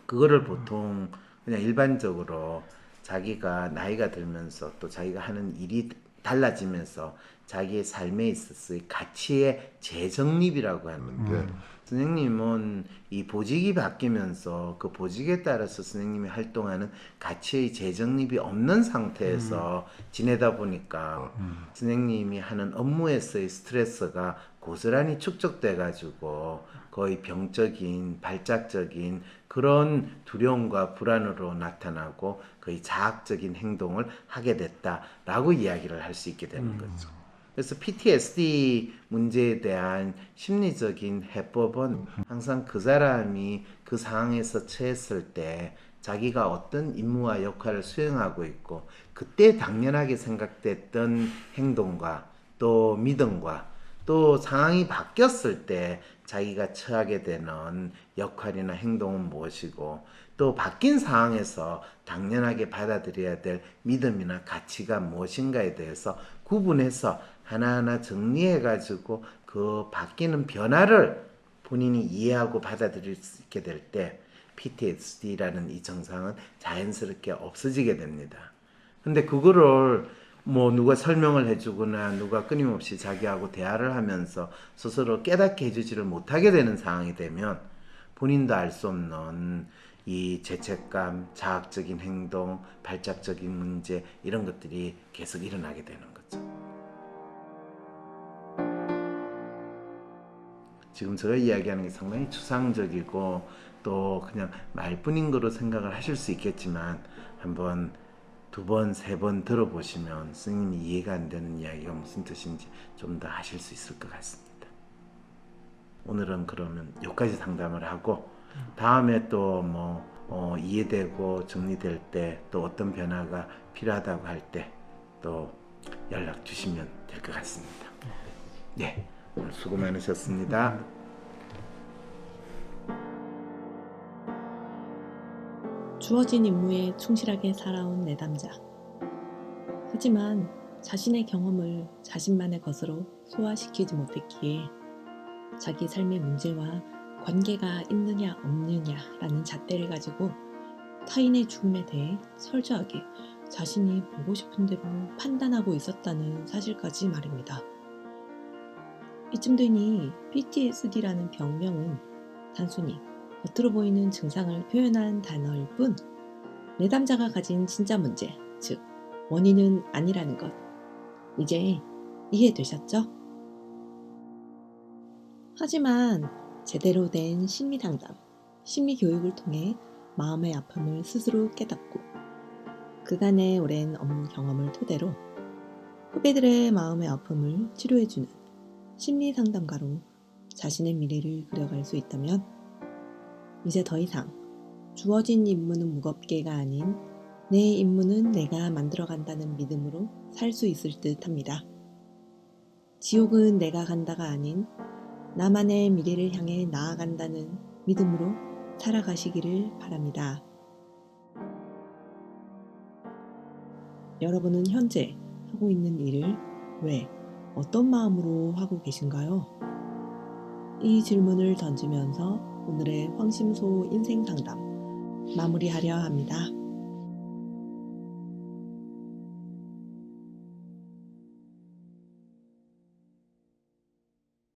그거를 보통 그냥 일반적으로 자기가 나이가 들면서 또 자기가 하는 일이 달라지면서 자기의 삶에 있어서의 가치의 재정립이라고 하는데 선생님은 이 보직이 바뀌면서 그 보직에 따라서 선생님이 활동하는 가치의 재정립이 없는 상태에서 지내다 보니까 선생님이 하는 업무에서의 스트레스가 고스란히 축적돼 가지고 거의 병적인 발작적인 그런 두려움과 불안으로 나타나고 거의 자학적인 행동을 하게 됐다라고 이야기를 할 수 있게 되는 거죠. 그래서 PTSD 문제에 대한 심리적인 해법은 항상 그 사람이 그 상황에서 처했을 때 자기가 어떤 임무와 역할을 수행하고 있고 그때 당연하게 생각됐던 행동과 또 믿음과 또 상황이 바뀌었을 때 자기가 처하게 되는 역할이나 행동은 무엇이고 또 바뀐 상황에서 당연하게 받아들여야 될 믿음이나 가치가 무엇인가에 대해서 구분해서 하나하나 정리해가지고 그 바뀌는 변화를 본인이 이해하고 받아들일 수 있게 될 때 PTSD라는 이 증상은 자연스럽게 없어지게 됩니다. 근데 그거를 뭐 누가 설명을 해주거나 누가 끊임없이 자기하고 대화를 하면서 스스로 깨닫게 해주지를 못하게 되는 상황이 되면 본인도 알 수 없는 이 죄책감, 자학적인 행동, 발작적인 문제 이런 것들이 계속 일어나게 되는 거죠. 지금 제가 이야기하는 게 상당히 추상적이고 또 그냥 말뿐인 거로 생각을 하실 수 있겠지만 한번 두 번, 세 번 들어보시면 스님이 이해가 안 되는 이야기가 무슨 뜻인지 좀 더 아실 수 있을 것 같습니다. 오늘은 그러면 여기까지 상담을 하고 다음에 또 뭐 이해되고 정리될 때 또 어떤 변화가 필요하다고 할 때 또 연락 주시면 될 것 같습니다. 네, 오늘 수고 많으셨습니다. 주어진 임무에 충실하게 살아온 내담자. 하지만 자신의 경험을 자신만의 것으로 소화시키지 못했기에 자기 삶의 문제와 관계가 있느냐 없느냐라는 잣대를 가지고 타인의 죽음에 대해 철저하게 자신이 보고 싶은 대로 판단하고 있었다는 사실까지 말입니다. 이쯤 되니 PTSD라는 병명은 단순히 겉으로 보이는 증상을 표현한 단어일 뿐 내담자가 가진 진짜 문제, 즉 원인은 아니라는 것 이제 이해되셨죠? 하지만 제대로 된 심리상담, 심리교육을 통해 마음의 아픔을 스스로 깨닫고 그간의 오랜 업무 경험을 토대로 후배들의 마음의 아픔을 치료해주는 심리상담가로 자신의 미래를 그려갈 수 있다면 이제 더 이상 주어진 임무는 무겁게가 아닌 내 임무는 내가 만들어간다는 믿음으로 살 수 있을 듯 합니다. 지옥은 내가 간다가 아닌 나만의 미래를 향해 나아간다는 믿음으로 살아가시기를 바랍니다. 여러분은 현재 하고 있는 일을 왜, 어떤 마음으로 하고 계신가요? 이 질문을 던지면서 오늘의 황심소 인생상담 마무리하려 합니다.